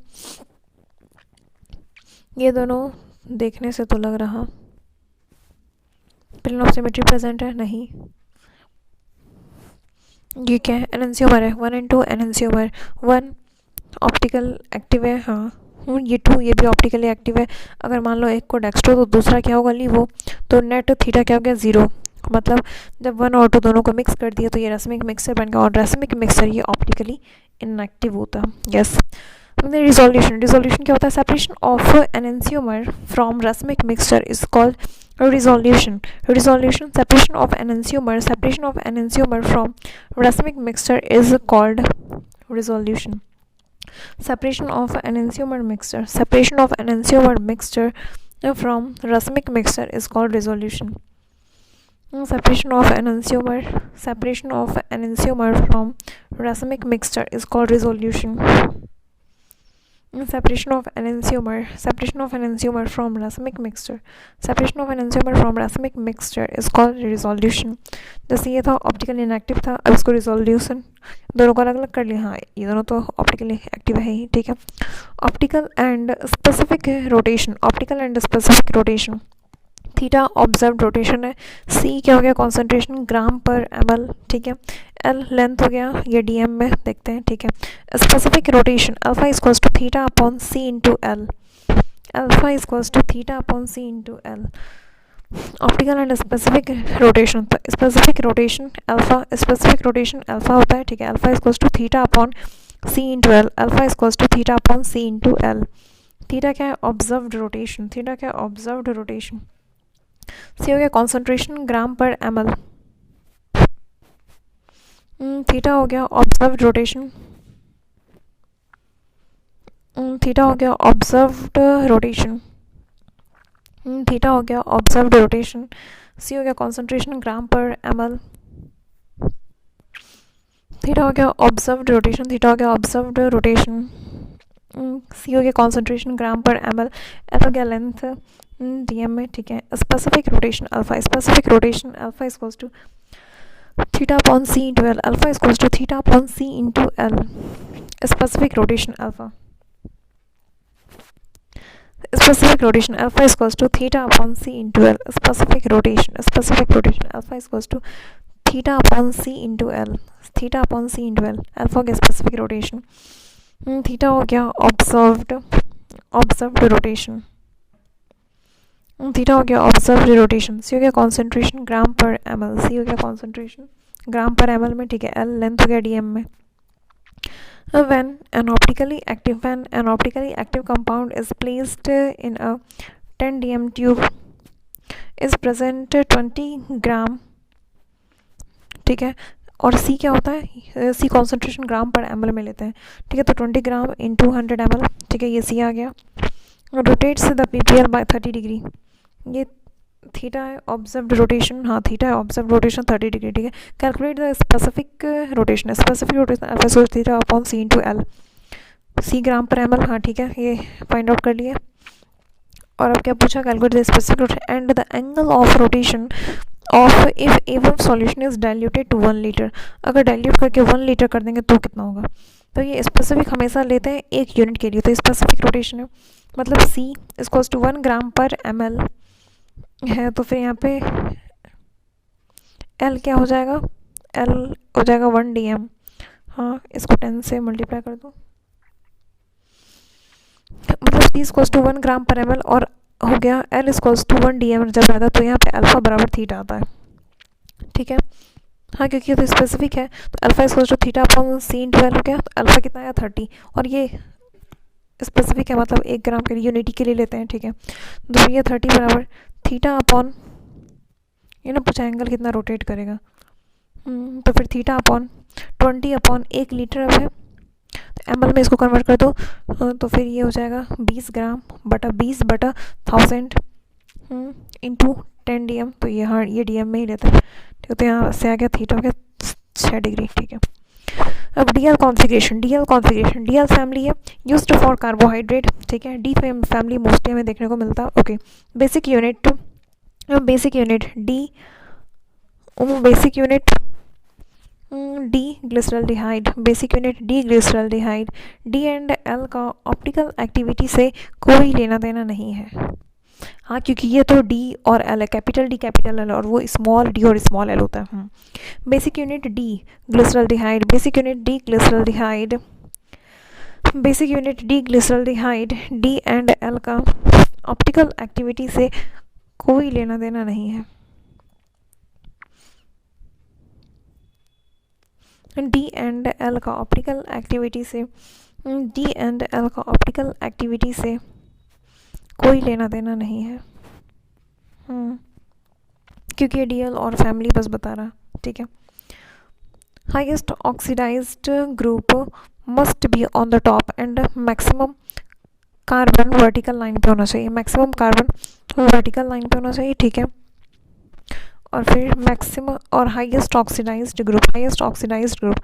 ये दोनों देखने से तो लग रहा प्लेन ऑफ सिमेट्री प्रेजेंट है, नहीं। ये क्या है, एनेंशियोमर है, 1 and 2 एनेंशियोमर, 1 ऑप्टिकल एक्टिव है, हाँ। ये 2 ये भी ऑप्टिकली एक्टिव है। अगर मान लो एक को डेक्स्ट्रो तो दूसरा क्या होगा, लीवो, तो नेट थीटा क्या हो गया, 0। मतलब जब 1 और 2 दोनों को मिक्स कर दिया तो ये रस्मिक मिक्सर बन गया, और रस्मिक मिक्सर ये ऑप्टिकली इनएक्टिव होता है। यस। रिजोल्यूशन क्या होता है, separation of enantiomer from racemic mixture is called resolution. Separation of enantiomer from racemic mixture is called resolution. Separation of enantiomer mixture from racemic mixture is called resolution. Separation of enantiomer from racemic mixture is called resolution. Separation of enantiomer from racemic mixture is called resolution. जैसे ये था optically inactive था, अब इसको resolution, दोनों को अलग अलग कर लिया। हाँ, ये दोनों तो ऑप्टिकली एक्टिव है ही, ठीक है। Optical and specific rotation, theta observed rotation है, सी क्या हो गया, कॉन्सेंट्रेशन ग्राम पर ml, ठीक है। एल लेंथ हो गया, ये डीएम में देखते हैं, ठीक है। Specific rotation alpha equals to theta upon C into L, optical and specific rotation, specific rotation alpha होता है, ठीक है। Alpha equals to theta upon C into L, theta क्या है, ऑब्जर्व्ड रोटेशन, सी हो गया कॉन्सेंट्रेशन ग्राम पर ml, थीटा हो गया ऑब्जर्व्ड रोटेशन, सी हो गया कॉन्सेंट्रेशन ग्राम पर ml, थीटा हो गया ऑब्जर्व्ड रोटेशन, सी हो गया कॉन्सेंट्रेशन ग्राम पर ml, एल हो गया लेंथ डीएम में, ठीक है। Specific rotation alpha equals to theta upon C into L, specific rotation alpha equals to theta upon C into L, specific rotation alpha equals to theta upon C into L, alpha हो गया specific rotation, theta हो गया observed rotation, सी हो गया concentration ग्राम पर ml, में, ठीक है। एल लेंथ हो गया डीएम में। When an optically active compound is placed in a 10 dm tube is present 20 ग्राम, ठीक है। और सी क्या होता है, सी कॉन्सेंट्रेशन ग्राम पर ml में लेते हैं, ठीक है। तो 20 ग्राम इंटू 100 ml, ठीक है, ये सी आ गया। Rotates the PPL by 30 degree, ये थीटा है ऑब्जर्व्ड रोटेशन, हाँ थीटा है ऑब्जर्व्ड रोटेशन 30 डिग्री, ठीक है। Calculate the specific rotation alpha theta upon C into L, C gram पर ml, हाँ ठीक है, ये फाइंड आउट कर लिए। और अब क्या पूछा, calculate the specific rotation and the angle of rotation of if even solution is diluted to 1 litre, अगर डाइल्यूट करके 1 लीटर कर देंगे तो कितना होगा। तो ये स्पेसिफिक हमेशा लेते हैं 1 यूनिट के लिए, तो स्पेसिफिक रोटेशन है, मतलब सी इक्वल्स टू 1 ग्राम पर ml है, तो फिर यहाँ पे L क्या हो जाएगा, L हो जाएगा 1 dm, हाँ इसको 10 से मल्टीप्लाई कर दो, मतलब C इक्वल्स टू 1 ग्राम पर ml, और हो गया L इक्वल्स टू 1 dm जब आता है तो यहाँ पे अल्फा बराबर थीटा आता है, ठीक है। हाँ क्योंकि ये तो स्पेसिफिक है, तो alpha equals to theta upon C into L हो गया, तो अल्फा कितना आया 30, और ये स्पेसिफिक है, मतलब 1 ग्राम के लिए यूनिटी के लिए लेते हैं, ठीक है। तो ये 30 बराबर थीटा अपॉन, ये ना पूछा एंगल कितना रोटेट करेगा, तो फिर थीटा अपॉन 20 अपॉन 1 लीटर अब है, तो एम एल में इसको कन्वर्ट कर दो, तो फिर ये हो जाएगा 20 ग्राम बटा 20 बटा 1000 इंटू 10 DM। तो ये हाँ ये DM में ही लेता है, ठीक है। तो यहाँ से आ गया थीटा हो गया 6 डिग्री, ठीक है। अब डीएल कॉन्फ़िगरेशन, डीएल फैमिली है यूज्ड फॉर कार्बोहाइड्रेट, ठीक है। डी फैमिली मोस्टली हमें देखने को मिलता है, okay. Basic unit D, basic unit D glyceraldehyde, basic unit D glyceraldehyde. D and L का ऑप्टिकल एक्टिविटी से कोई लेना देना नहीं है, हाँ, क्योंकि ये तो डी और एल है, कैपिटल डी कैपिटल एल, और वो स्मॉल डी और स्मॉल एल होता है। Basic unit D glyceraldehyde, basic unit D glyceraldehyde, basic unit D glyceraldehyde. D and L का ऑप्टिकल एक्टिविटी से कोई लेना देना नहीं है। डी एंड एल का ऑप्टिकल एक्टिविटी से, डी एंड एल का ऑप्टिकल एक्टिविटी से कोई लेना देना नहीं है, क्योंकि डीएल और फैमिली बस बता रहा, ठीक है। Highest oxidised group must be on the top and maximum carbon vertical line पे होना चाहिए, मैक्सिमम कार्बन वर्टिकल लाइन पे होना चाहिए, ठीक है। और फिर मैक्सिमम और हाईएस्ट ऑक्सीडाइज्ड ग्रुप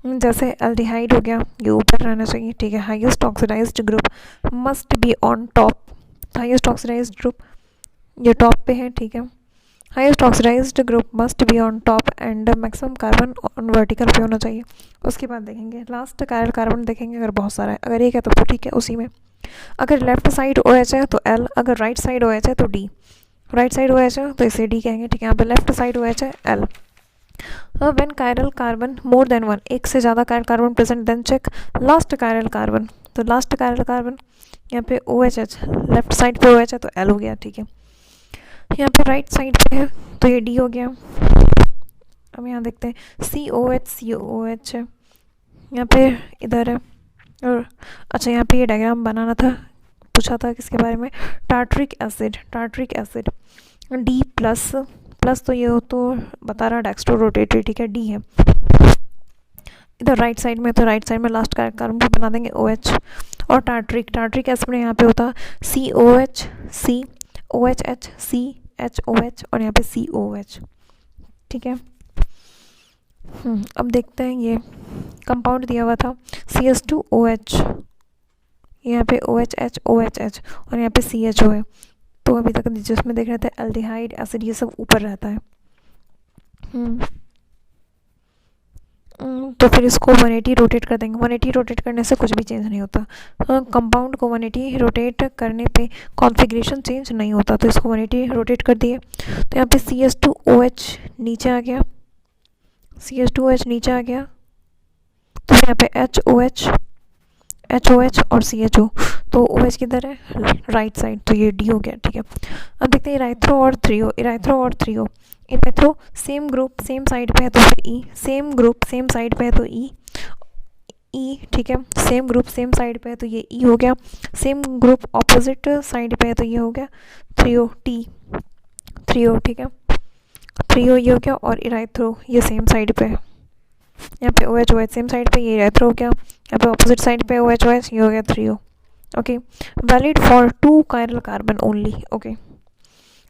जैसे एल्डिहाइड हो गया, ये ऊपर रहना चाहिए, ठीक है। Highest oxidised group must be on top, highest oxidised group ये टॉप पे है, ठीक है। Highest oxidised group must be on top and maximum carbon on vertical पे होना चाहिए। उसके बाद देखेंगे लास्ट कायरल कार्बन देखेंगे, अगर बहुत सारा है, अगर एक है तो ठीक है उसी में। अगर लेफ्ट साइड OH है तो L, अगर राइट साइड OH है तो D, राइट साइड OH है तो इसे D कहेंगे, ठीक है। यहाँ पे लेफ्ट साइड OH है L। When chiral carbon more than 1, एक से ज़्यादा chiral carbon present, then check last chiral carbon. तो लास्ट कायरल कार्बन यहाँ पे OH, लेफ्ट साइड पे OH है तो L हो गया, ठीक है। यहाँ पे राइट साइड पे है तो ये D हो गया। अब यहाँ देखते हैं COH है, यहाँ पे इधर है, और अच्छा यहाँ पे ये डायग्राम बनाना था, पूछा था किसके बारे में, टार्ट्रिक एसिड D प्लस, तो ये हो तो बता रहा डेक्स्ट्रो रोटेटरी, ठीक है, D है। इधर राइट साइड में, तो राइट साइड में लास्ट कार्बन को बना देंगे OH, और टार्ट्रिक एसिड में यहाँ पे होता COH, OHH, CHOH, और यहाँ पे COH, ठीक है। अब देखते हैं, ये कंपाउंड दिया हुआ था CS2OH, यहाँ पे OHH, और यहाँ पे CHO है। तो अभी तक जिसमें देख रहे थे एल्डिहाइड एसिड, ये सब ऊपर रहता है। तो फिर इसको 180 रोटेट कर देंगे, 180 रोटेट करने से कुछ भी चेंज नहीं होता। कंपाउंड को 180 रोटेट करने पे कॉन्फ़िगरेशन चेंज नहीं होता, तो इसको 180 रोटेट कर दिए। तो यहाँ पे CS2OH नीचे आ गया, CH2OH नीचे आ गया, तो यहाँ पे HOH और CHO, तो OH किधर है, राइट साइड, तो ये D हो गया, ठीक है। अब देखते हैं इराइथ्रो और threo, erythro same group same side पे है तो फिर E, same group same side पे है तो E, ठीक है। सेम ग्रुप सेम साइड पे है तो ये E हो गया, सेम ग्रुप ऑपोजिट साइड पे है तो ये हो गया थ्रियो, ठीक है। थ्रियो ये हो गया, और इराइथ्रो ये सेम साइड पे है, यहाँ पे OH सेम साइड पे, ये इराइथ्रो हो गया, यहाँ पे ऑपोजिट साइड पे OH ये हो गया threo, okay. Valid for 2 chiral carbon only, okay.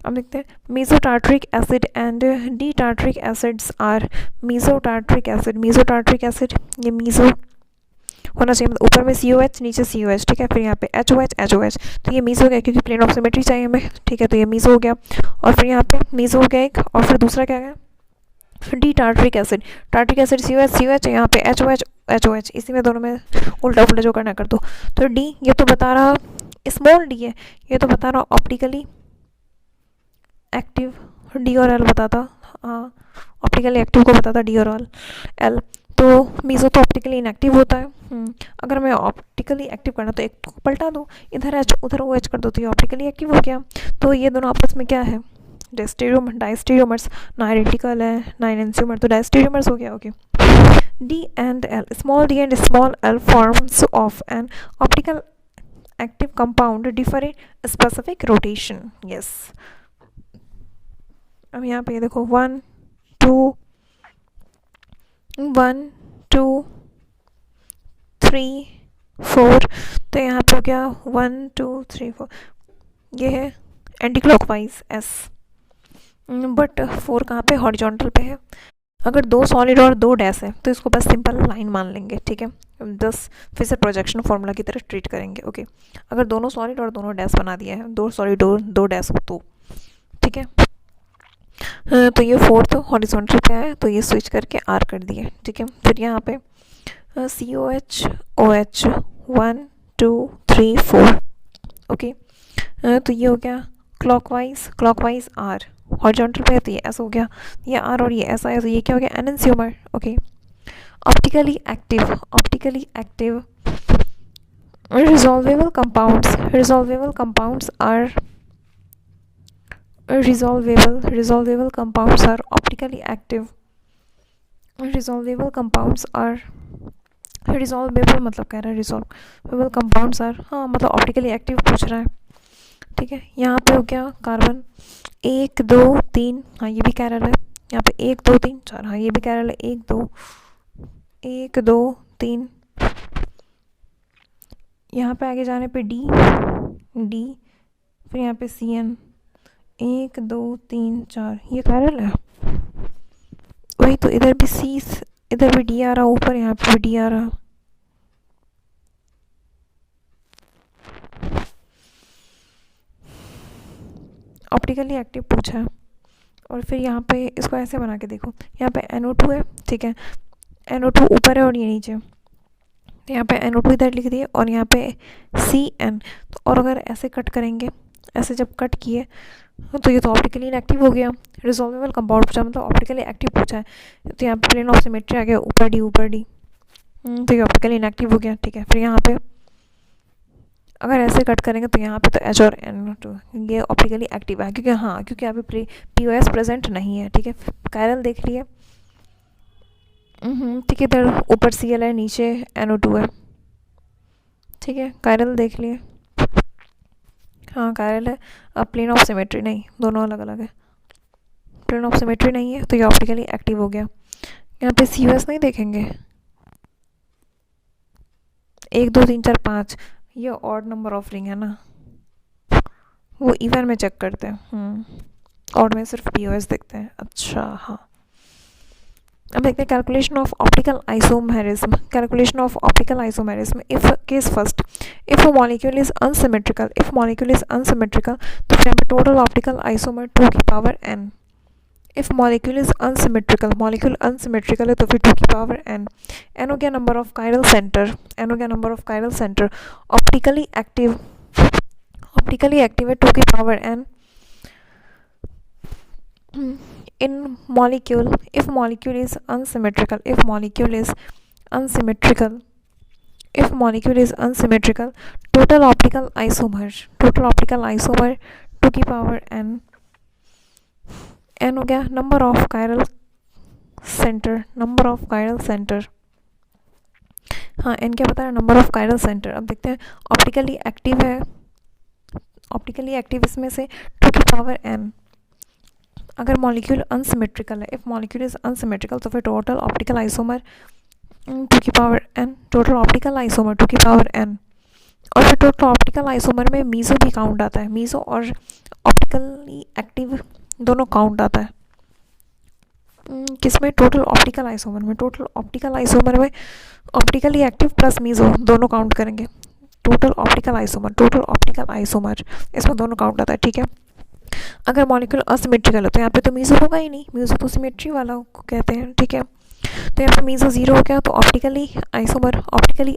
अब देखते हैं mesotartaric acid and D tartaric acids are mesotartaric acid, ये मेसो होना चाहिए, मतलब ऊपर में COH नीचे COH, ठीक है। फिर यहाँ पे HOH, तो ये मीसो हो गया, क्योंकि प्लेन ऑफ सिमेट्री चाहिए हमें, ठीक है। तो ये मीसो हो गया, और फिर यहाँ पे मीसो हो गया एक, और फिर दूसरा क्या गया, डी टार्ट्रिक एसिड COH, यहाँ पे HOH, इसी में दोनों में उल्टा जो करना कर दो। तो D ये तो बता रहा स्मॉल D है, ये तो बता रहा ऑप्टिकली एक्टिव, D और L बताता, हाँ ऑप्टिकली एक्टिव को बताता D और L। तो मीसो तो ऑप्टिकली इनएक्टिव होता है। अगर मैं ऑप्टिकली एक्टिव करना तो एक को पलटा दो, इधर H उधर OH कर दो, तो ये ऑप्टिकली एक्टिव हो गया। तो ये दोनों आपस में क्या है, डायस्टेरियोमर्स, 9 आइडेंटिकल है, 9 एंसियोमर, तो डायस्टेरियोमर्स हो गया, okay. D and L, small d and small l forms of an optical active compound differ in specific rotation. Yes. अब यहाँ पे देखो 1 2 1 2 3 4, तो यहाँ पे हो गया 1 2 3 4, ये है एंटी क्लॉकवाइज एस, बट 4 कहाँ पे, हॉरिजॉन्टल पे है। अगर 2 सॉलिड और 2 डैश है तो इसको बस सिंपल लाइन मान लेंगे, ठीक है। 10 फिर से प्रोजेक्शन फॉर्मूला की तरह ट्रीट करेंगे, ओके। अगर दोनों सॉलिड और दोनों डैश बना दिया है, 2 सॉलिड और 2 डैश हो तो, ठीक है। तो ये 4 तो हॉरिजॉन्टल पे आया, तो ये स्विच करके आर कर दिए, ठीक है। फिर यहाँ पे COH OH 1 2 3 4, ओके। तो ये हो गया क्लॉकवाइज आर, हॉरिजॉन्टल पे है तो ये एस हो गया, ये आर और ये एस आया, तो ये क्या हो गया, enantiomer, okay. Optically active resolvable compounds are resolvable compounds are optically active। resolvable compounds are resolvable मतलब कह रहा है resolvable compounds are, हाँ मतलब ऑप्टिकली एक्टिव पूछ रहा है, ठीक है। यहाँ पे हो गया कार्बन 1 2 3, हाँ ये भी कैरल है। यहाँ पे 1 2 3 4, हाँ ये भी कैरल है, 1 2 3। यहाँ पे आगे जाने पे डी, फिर यहाँ पे CN 1 2 3 4, ये कैरल है। वही तो इधर भी सी, इधर भी डी आ रहा ऊपर, यहाँ पे भी डी आ रहा। ऑप्टिकली एक्टिव पूछा है। और फिर यहाँ पे इसको ऐसे बना के देखो, यहाँ पे NO2 है, ठीक है। NO2 ऊपर है और ये नीचे, तो यहाँ पे NO2 इधर लिख दिए और यहाँ पे CN। तो और अगर ऐसे कट करेंगे, ऐसे जब कट किए तो ये तो ऑप्टिकली इनएक्टिव हो गया। रिजॉल्वेबल कंपाउंड पूछा मतलब ऑप्टिकली एक्टिव पूछा है, तो यहाँ पे प्लेन ऑफ सिमेट्री आ गया, ऊपर डी, तो ये ऑप्टिकली इनएक्टिव हो गया, ठीक है। फिर यहाँ पे अगर ऐसे कट करेंगे तो यहाँ पे तो H और NO2 ये ऑप्टिकली एक्टिव है, क्योंकि हाँ क्योंकि यहाँ पे POS प्रेजेंट नहीं है, ठीक है। कायरल देख लिए, ठीक है। इधर ऊपर Cl है, नीचे NO2 है, ठीक है। कायरल देख लिए, हाँ कायरल है। अब प्लेन ऑफ सिमेट्री नहीं, दोनों अलग अलग है। प्लेन ऑफ सिमेट्री नहीं है तो ये ऑप्टिकली एक्टिव हो गया। यहाँ पे COS नहीं देखेंगे, 1 2 3 4 5, ये ऑड नंबर ऑफ रिंग है ना, वो इवन में चेक करते हैं, ऑड में सिर्फ POS देखते हैं। अच्छा हाँ, अब देखते हैं calculation of optical isomerism. If case first, if molecule is unsymmetrical, तो फिर टोटल ऑप्टिकल आइसोमर 2 की power n। If molecule is unsymmetrical, है तो फिर 2 की पावर n। n हो गया number of chiral centre, optically active है 2 की power n। in molecule, if molecule is unsymmetrical, total optical isomer 2 की पावर n। n हो गया नंबर ऑफ कायरल सेंटर, हाँ n क्या बता रहा है, नंबर ऑफ कायरल सेंटर। अब देखते हैं ऑप्टिकली एक्टिव इसमें से 2 की पावर n। अगर मॉलिक्यूल अनसिमेट्रिकल है, इफ मॉलिक्यूल इज अनसिमेट्रिकल, तो फिर टोटल ऑप्टिकल आइसोमर 2 की पावर n, और फिर टोटल ऑप्टिकल आइसोमर में मीजो भी काउंट आता है, मीजो और ऑप्टिकली एक्टिव दोनों काउंट आता है। किसमें, टोटल ऑप्टिकल आइसोमर में ऑप्टिकली एक्टिव प्लस मीजो दोनों काउंट करेंगे। टोटल ऑप्टिकल आइसोमर इसमें दोनों काउंट आता है, ठीक है। अगर मॉलिक्यूल असिमेट्रिकल है तो यहाँ पे तो मीजो होगा ही नहीं, मीजो तो सिमेट्री वाला को कहते हैं, ठीक है। तो यहाँ पे मीजो 0 हो गया, तो ऑप्टिकली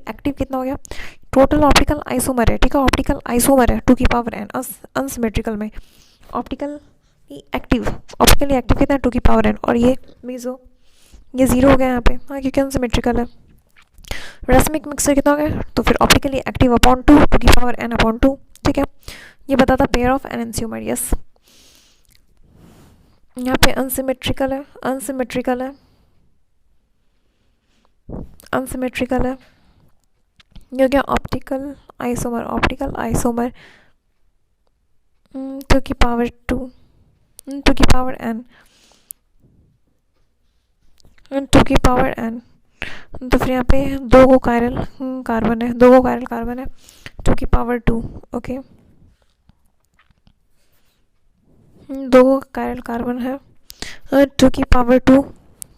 एक्टिव कितना हो गया, टोटल ऑप्टिकल आइसोमर है, ठीक है। ऑप्टिकल आइसोमर है 2 की पावर n, अनसिमेट्रिकल में ऑप्टिकली एक्टिव कितना, 2 की पावर n, और ये मीजो ये 0 हो गया यहाँ पे, हाँ क्योंकि अनसिमेट्रिकल है। रेसमिक मिक्सचर कितना हो गया, तो फिर ऑप्टिकली एक्टिव अपॉन 2 की पावर n अपॉन 2, ठीक है। ये बताता पेयर ऑफ एनंसियोमर, यस। यहाँ पे अनसिमेट्रिकल है, ये हो गया ऑप्टिकल आइसोमर, ऑप्टिकल आइसोमर 2 की पावर 2, 2 की पावर n, 2 की पावर n। तो फिर यहाँ पे दो को कायरल कार्बन है, 2 को कायरल कार्बन है, 2 की पावर 2। ओके, 2 को कायरल कार्बन है, 2 की पावर 2,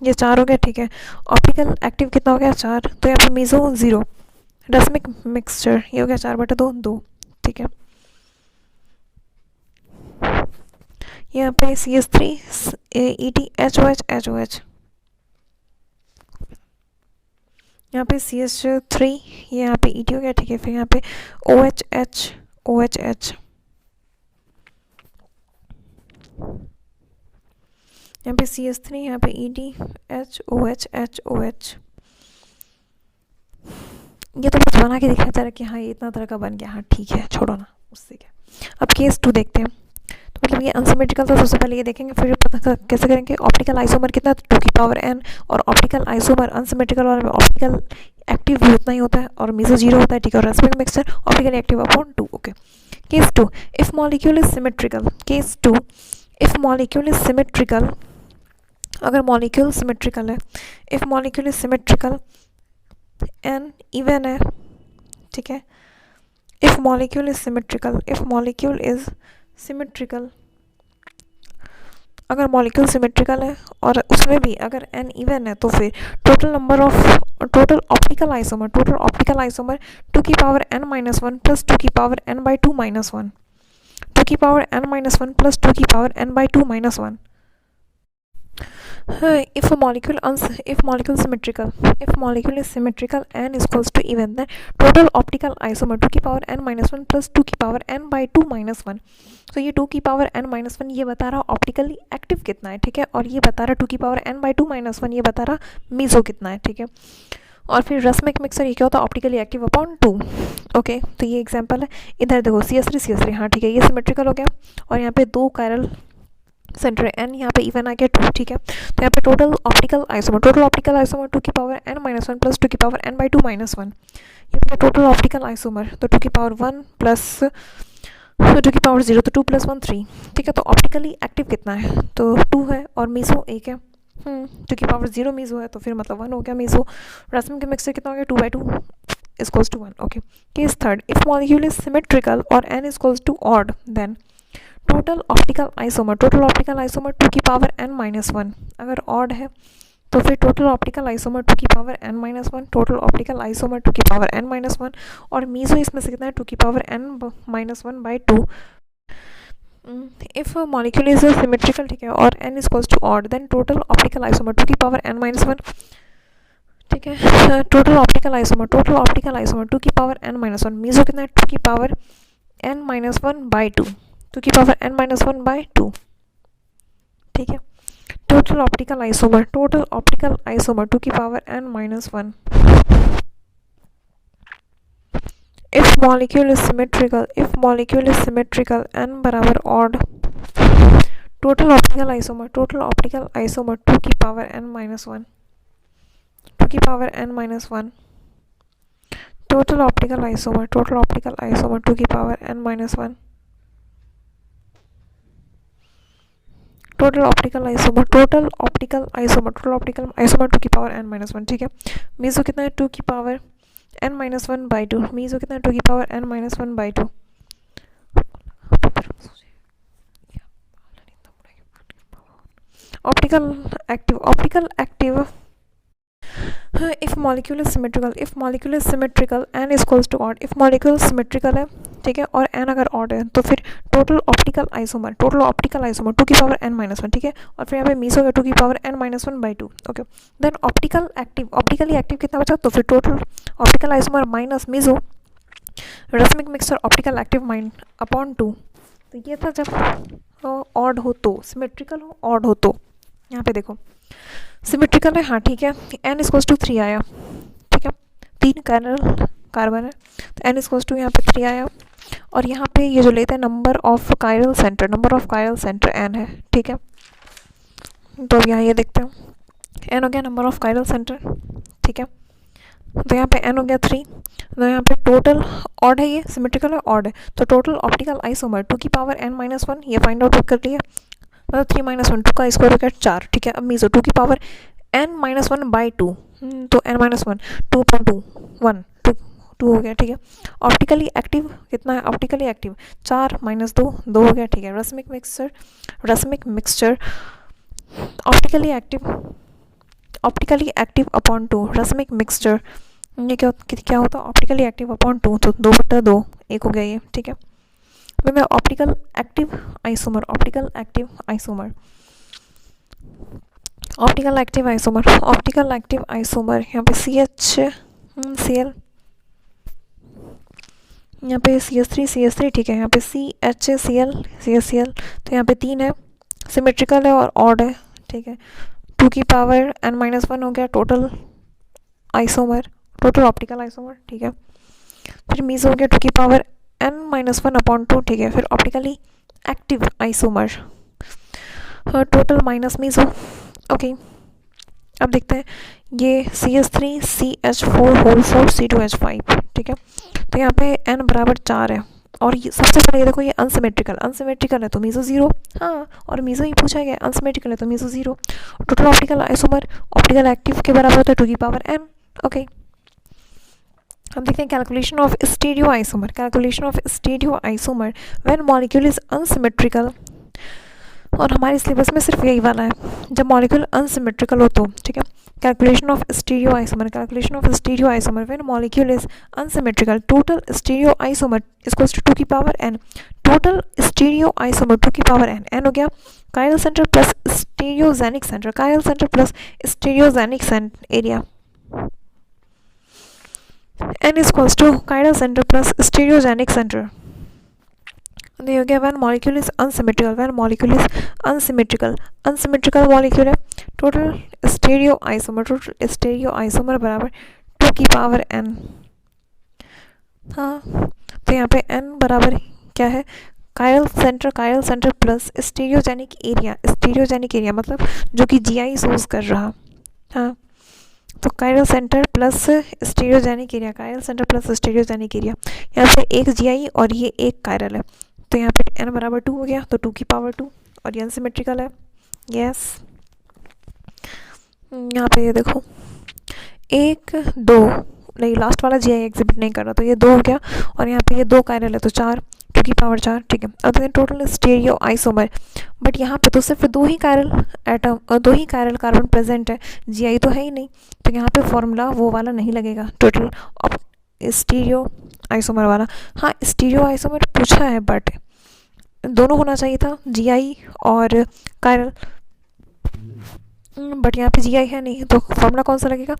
ये 4 हो गया। ठीक है, ऑप्टिकल एक्टिव कितना हो गया 4, तो यहाँ पे मीजो 0, रस्मिक मिक्सचर ये हो गया 4/2, 2। ठीक है, यहाँ पे CH3 ETHOH HOH, यहाँ पे CH3 ये यहाँ पे ET हो गया। ठीक है, फिर यहाँ पे OHH OHH, यहाँ पे CH3 यहाँ पे ETHOH HOH। ये तो बस बना के दिखाया जा रहा है कि हाँ ये इतना तरह का बन गया, हाँ ठीक है छोड़ो ना, उससे क्या। अब केस 2 देखते हैं। तो मतलब ये अनसिमेट्रिकल था, सबसे पहले ये देखेंगे, फिर पता कैसे करेंगे। ऑप्टिकल आइसोमर कितना, 2 की पावर n, और ऑप्टिकल आइसोमर अनसिमेट्रिकल वाले में ऑप्टिकल एक्टिव भी उतना ही होता है और मीजो 0 होता है। ठीक है, और racemic mixture optical active upon 2। Okay, case 2, if molecule is symmetrical. Case 2, if molecule is symmetrical, अगर मॉलिक्यूल सिमेट्रिकल है, if molecule is symmetrical n even है। ठीक है, if molecule is symmetrical, if molecule is symmetrical, अगर molecule symmetrical है और उसमें भी अगर एन इवन है, तो फिर total number of total optical isomer 2 की पावर n-1 प्लस 2 की पावर n/2 -1, 2 की पावर n-1 प्लस 2 की power n/2 -1। If molecule is symmetrical n is equals to even, then total optical isomer 2 की power n-1 plus 2 की power n/2 -1। तो ये 2 की power n-1 ये बता रहा ऑप्टिकली एक्टिव कितना है। ठीक है, और ये बता रहा 2 की पावर n/2 -1 ये बता रहा मीजो कितना है। ठीक है, और फिर रस्मिक मिक्सर ये क्या होता है, ऑप्टिकली एक्टिव अपॉन 2। ओके, तो ये एग्जांपल है। इधर देखो CH3 हाँ ठीक है, ये सिमेट्रिकल हो गया और यहाँ पे 2 कायरल सेंटर एन, यहाँ पे इवन आ गया 2। ठीक है, तो यहाँ पे टोटल ऑप्टिकल आइसोमर 2 की पावर n-1 प्लस 2 की पावर n/2 -1, ये टोटल ऑप्टिकल आइसोमर, तो 2 की पावर 1 प्लस 2 की पावर 0, तो 2 + 1 3। ठीक है, तो ऑप्टिकली एक्टिव कितना है, तो 2 है और मीजो 1 है। 2 की पावर 0 मीजो है, तो फिर मतलब 1 हो गया मीजो। रस्मिक मिक्सचर कितना हो गया, 2/2 equals to 1। Okay, case 3, if molecule is symmetrical और n equals to odd, then total optical isomer 2 की पावर n-1, अगर ऑड है तो फिर टोटल ऑप्टिकल आइसोमर 2 की power n-1, total optical isomer 2 की पावर n-1, और मीजो इसमें से कितना है, 2 की power n-1/2। If molecule is symmetrical, ठीक है, और n equals to odd, then total optical isomer 2 की पावर n-1। ठीक है, टोटल ऑप्टिकल आइसोमर 2 की पावर n-1, मीजो कितना है, 2 की पावर n-1/2, 2 की पावर n-1/2। ठीक है, टोटल ऑप्टिकल आइसोमर 2 की power n-1। If molecule is symmetrical n बराबर ऑड, टोटल ऑप्टिकल आइसोमर 2 की पावर n-1, 2 की power n-1, total optical isomer 2 की power n-1, total optical isomer 2 की पावर n-1। ठीक है, मीजो कितना है, 2 की पावर n-1/2, मीजो कितना है, 2 की power n-1/2। Optical active if molecule is symmetrical n is equals to odd, if molecule symmetrical है, ठीक है, और n अगर ऑड है, तो फिर टोटल ऑप्टिकल आइसोमर 2 की पावर n-1। ठीक है, और फिर यहाँ पे मीजो है 2 की power n-1/2। Okay, then optically active कितना बचा, तो फिर total optical isomer minus meso racemic mixture optical active upon 2। तो ये था जब ऑड हो तो, सिमेट्रिकल हो ऑड हो तो। यहाँ पे देखो सिमेट्रिकल है, हाँ ठीक है, n इक्वल्स टू 3 आया। ठीक है, 3 कार्बन है, तो n इक्वल्स टू यहाँ पे 3 आया, और यहाँ पे ये जो लेते हैं number of chiral centre n है। ठीक है, तो अब यहाँ ये देखते हैं, n हो गया नंबर ऑफ कायरल सेंटर। ठीक है, तो यहाँ पे n हो गया 3। तो यहाँ पे टोटल ऑड है, ये सिमेट्रिकल है, ऑड है, तो टोटल ऑप्टिकल आइसोमर 2 की पावर n-1 ये फाइंड आउट कर लिया, मतलब 3-1 2 का स्क्वायर हो गया 4। ठीक है, अब मीजो 2 की पावर n-1/2, तो n-1 2.2 1 2 हो गया। ठीक है, ऑप्टिकली एक्टिव कितना है, ऑप्टिकली एक्टिव 4 - 2 2 हो गया। ठीक है, racemic mixture optically active upon 2 racemic mixture, ये क्या होता है, ऑप्टिकली एक्टिव अपॉन 2, तो 2/2 1 हो गया ये। ठीक है, अभी मैं ऑप्टिकल एक्टिव आइसोमर यहाँ पे CH यहाँ पे CH3 ठीक है, यहाँ पे CHCl तो यहाँ पे 3 है, सिमेट्रिकल है और ऑड है। ठीक है, 2 की पावर n-1 हो गया टोटल ऑप्टिकल आइसोमर। ठीक है, फिर मीजो हो गया 2 की पावर n-1/2। ठीक है, फिर optically active isomer total minus meso. Okay, अब देखते हैं ये CH3CH4 ठीक है, तो यहाँ पे n बराबर 4 है, और ये सबसे पहले ये देखो, ये अनसिमेट्रिकल है तो मीजो 0। हाँ, और मीजो ही पूछा गया, अनसिमेट्रिकल है तो meso 0। Total optical isomer optical active के बराबर होता है 2 की पावर n। ओके, हम देखते हैं calculation of stereo isomer when molecule is unsymmetrical, और हमारे सिलेबस में सिर्फ यही वाला है जब मॉलिक्यूल अनसिमेट्रिकल हो तो। ठीक है, calculation of stereo isomer when molecule is unsymmetrical, total stereo isomer equals to 2 की power n, total stereo isomer 2 की पावर n हो गया chiral centre plus stereogenic area, n is equals to chiral center plus stereogenic center। ये हो गया when molecule is unsymmetrical molecule है, total stereo isomer बराबर 2 की पावर n। हाँ, तो यहाँ पे n बराबर क्या है, chiral centre plus stereogenic area मतलब जो कि GI सोर्स कर रहा। हाँ, तो chiral centre plus stereogenic area यहाँ पे एक GI और ये एक कायरल है, तो यहाँ पे n बराबर 2 हो गया, तो 2 की पावर 2, और ये अनसिमेट्रिकल है। यस, यहाँ पे ये देखो 1 2 नहीं, लास्ट वाला GI एग्जिबिट नहीं कर रहा, तो ये 2 हो गया, और यहाँ पे ये 2 कायरल है तो 4 2 की पावर 4। ठीक है, अब देखते हैं टोटल स्टीरियो आइसोमर, बट यहाँ पे तो सिर्फ 2 ही कायरल कार्बन प्रेजेंट है, GI तो है ही नहीं, तो यहाँ पे फॉर्मूला वो वाला नहीं लगेगा, टोटल स्टीरियो आइसोमर वाला। हाँ, स्टीरियो आइसोमर पूछा है बट दोनों होना चाहिए था, GI और कायरल, बट यहाँ पे GI है नहीं, तो फॉर्मूला कौन सा लगेगा,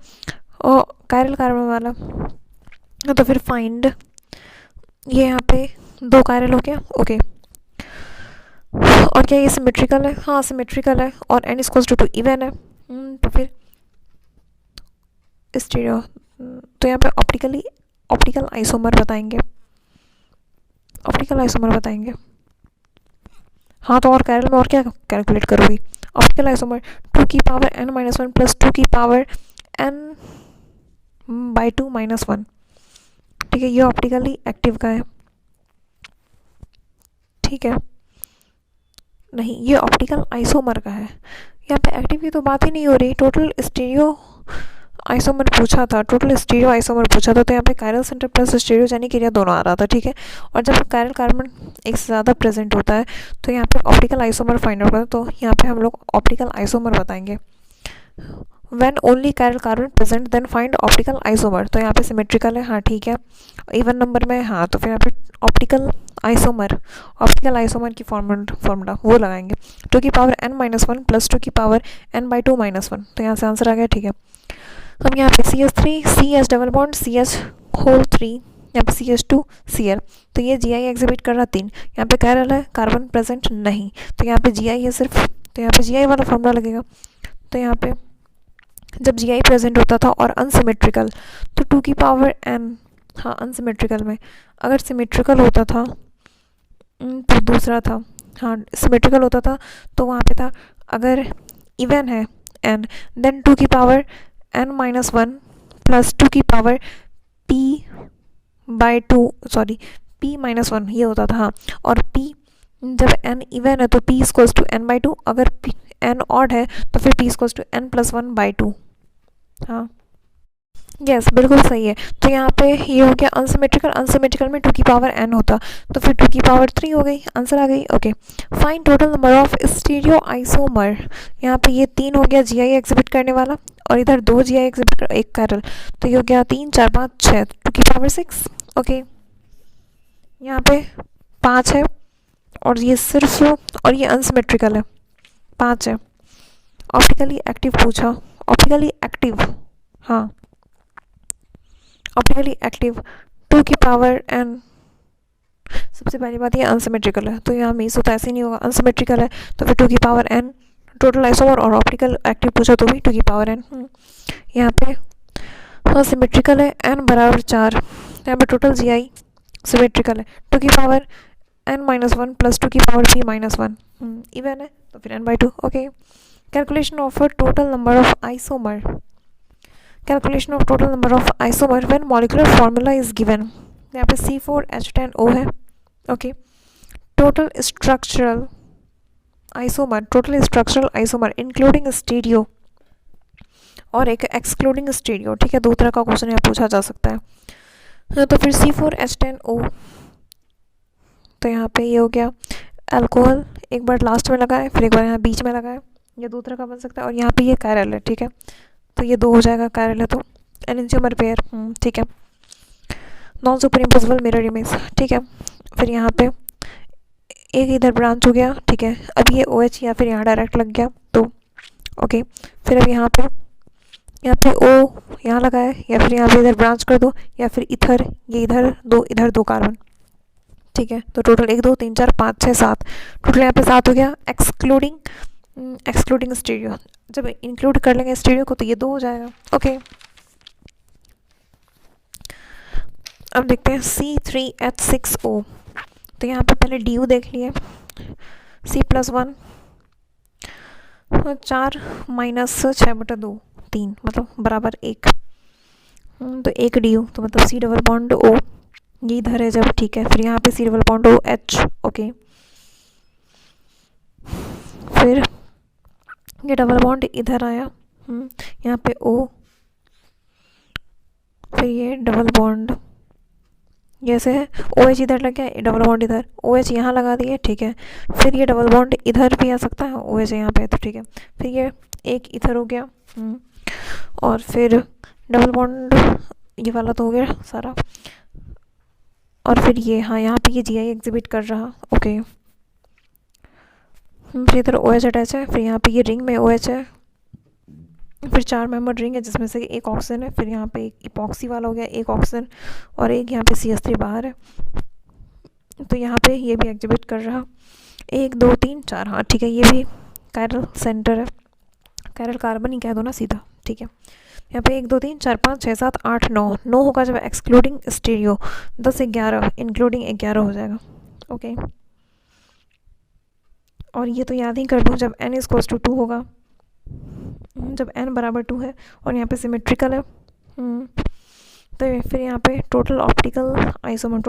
कायरल कार्बन वाला। तो फिर फाइंड, ये यहाँ पे 2 कायरल हो गया। ओके, और क्या ये सिमेट्रिकल है, हाँ सिमेट्रिकल है, और n इक्वल्स टू 2 इवन है, तो फिर स्टीरियो, तो यहाँ पे ऑप्टिकल आइसोमर बताएंगे। हाँ, तो और कायरल में और क्या कैलकुलेट करोगी, ऑप्टिकल आइसोमर 2 की पावर n-1 प्लस 2 की पावर n/2 - 1। ठीक है, ये ऑप्टिकली एक्टिव का है। ठीक है, नहीं, ये ऑप्टिकल आइसोमर का है, यहाँ पे एक्टिव की तो बात ही नहीं हो रही, टोटल स्टीरियो आइसोमर पूछा था, तो यहाँ पे chiral centre plus stereogenic area दोनों आ रहा था। ठीक है, और जब कायरल कार्बन एक से ज़्यादा प्रेजेंट होता है तो यहाँ पे ऑप्टिकल आइसोमर फाइंड आउट करते हैं, तो यहाँ पे हम लोग ऑप्टिकल आइसोमर बताएंगे। When only chiral carbon present then find optical isomer, तो यहाँ पे सिमेट्रिकल है, हाँ ठीक है, इवन नंबर में, हाँ, तो फिर यहाँ पे ऑप्टिकल आइसोमर की फॉर्मूला वो लगाएंगे, 2 की पावर n-1 प्लस 2 की पावर n/2 - 1, तो यहाँ से आंसर आ गया। ठीक है, हम यहाँ पे CH3 CH double bond CH whole 3, यहाँ पे CH2Cl, तो ये GI एग्जिबिट कर रहा 3, यहाँ पे कायरल है, कार्बन प्रेजेंट नहीं, तो यहाँ पे GI है सिर्फ, तो यहाँ पे GI वाला फॉर्मूला लगेगा। तो यहाँ पे जब GI प्रेजेंट होता था और अनसिमेट्रिकल, तो 2 की पावर n, हाँ अनसिमेट्रिकल में, अगर सिमेट्रिकल होता था तो दूसरा था, हाँ सिमेट्रिकल होता था तो वहाँ पे था, अगर इवन है n देन 2 की पावर n-1 प्लस 2 की पावर p/2, सॉरी p-1 ये होता था, हाँ। और p जब n इवन है तो p इक्वल्स टू n/2, अगर n ऑड है तो फिर p इक्वल्स टू n+1/2, हाँ। यस, बिल्कुल सही है। तो यहाँ पे ये हो गया अनसिमेट्रिकल, अनसिमेट्रिकल में 2 की पावर n होता, तो फिर 2 की पावर 3 हो गई, आंसर आ गई। Okay, find total number of stereo isomer. यहाँ पे ये 3 हो गया GI एग्जिबिट करने वाला, और इधर 2 GI एग्जिबिट, एक कैरल, तो ये हो गया 3 4 5 6, 2 की पावर 6। ओके, यहाँ पे 5 है, और ये सिर्फ, और ये अनसिमेट्रिकल है, 5 है। ऑप्टिकली एक्टिव पूछा, ऑप्टिकली एक्टिव, हाँ, ऑप्टिकली एक्टिव 2 की पावर n। सबसे पहली बात ये अनसिमेट्रिकल है, तो यहाँ मीस तो ऐसे नहीं होगा, अनसिमेट्रिकल है तो फिर 2 की पावर n टोटल आइसोमर, और ऑप्टिकल एक्टिव पूछा तो भी 2 की पावर n। यहाँ पे हाँ सिमेट्रिकल है, n बराबर 4, यहाँ पे टोटल GI सिमेट्रिकल है, 2 की पावर n-1 प्लस 2 की पावर p-1, इवन है तो फिर n/2। Okay, calculation of total number of isomer. Calculation of total number of isomer when molecular formula is given. यहाँ पे C4H10O है। Okay, total structural isomer, total structural isomer including stereo और एक excluding stereo, ठीक है, दो तरह का क्वेश्चन यहाँ पूछा जा सकता है। तो फिर C4H10O, तो यहाँ पे ये हो गया अल्कोहल, एक बार लास्ट में लगा है, फिर एक बार यहाँ बीच में लगा है, ये दो तरह का बन सकता है। और यहाँ पे ये कैरल है, ठीक है, तो ये 2 हो जाएगा, कैरल है तो एनंटियोमर पेयर, ठीक है, non super impossible mirror image, ठीक है। फिर यहाँ पे एक इधर ब्रांच हो गया, ठीक है, अब ये OH या फिर यहाँ डायरेक्ट लग गया तो ओके। फिर अब यहाँ पे O यहाँ लगा है, या फिर यहाँ पे इधर ब्रांच कर दो, या फिर इधर ये इधर दो कार्बन, ठीक है। तो टोटल 1 2 3 4 5 6 7, टोटल यहाँ पे 7 हो गया, एक्सक्लूडिंग स्टीरियो। जब इंक्लूड कर लेंगे स्टीरियो को तो ये 2 हो जाएगा। ओके, अब देखते हैं C3H6O। तो यहाँ पे पहले DU देख लिए, C+1 4 माइनस 6/2 3 मतलब बराबर 1, तो 1 DU, तो मतलब C डबल बॉन्ड O ये इधर है जब, ठीक है। फिर यहाँ पे C double bond OH, okay. फिर ये डबल बॉन्ड इधर आया, यहाँ पे O, फिर ये डबल बॉन्ड जैसे है, OH इधर लग गया, डबल बॉन्ड इधर, OH यहाँ लगा दिए, ठीक है। फिर ये डबल बॉन्ड इधर भी आ सकता है, OH यहाँ पे, तो ठीक है। फिर ये एक इधर हो गया, और फिर डबल बॉन्ड ये वाला तो हो गया सारा, और फिर ये हाँ यहाँ पे ये GI एग्जिबिट कर रहा, ओके। फिर इधर OH अटैच है, फिर यहाँ पे ये रिंग में OH है, फिर 4 मेंबर रिंग है जिसमें से एक ऑक्सीजन है, फिर यहाँ पे एक इपॉक्सी वाला हो गया, एक ऑक्सीजन, और एक यहाँ पे CH3 बाहर है, तो यहाँ पे ये भी एग्जिबिट कर रहा, 1 2 3 4, हाँ ठीक है। ये भी कायरल सेंटर है, कायरल कार्बन ही कह दो ना सीधा, ठीक है। यहाँ पे 1 2 3 4 5 6 7 8 9 9 होगा जब एक्सक्लूडिंग स्टीरियो, 10 11 इंक्लूडिंग 11 हो जाएगा, ओके। और ये तो याद ही कर दो, जब n इक्वल्स टू 2 होगा, जब n बराबर 2 है, और यहाँ पे सिमेट्रिकल है, तो फिर यहाँ पे टोटल ऑप्टिकल आइसोमर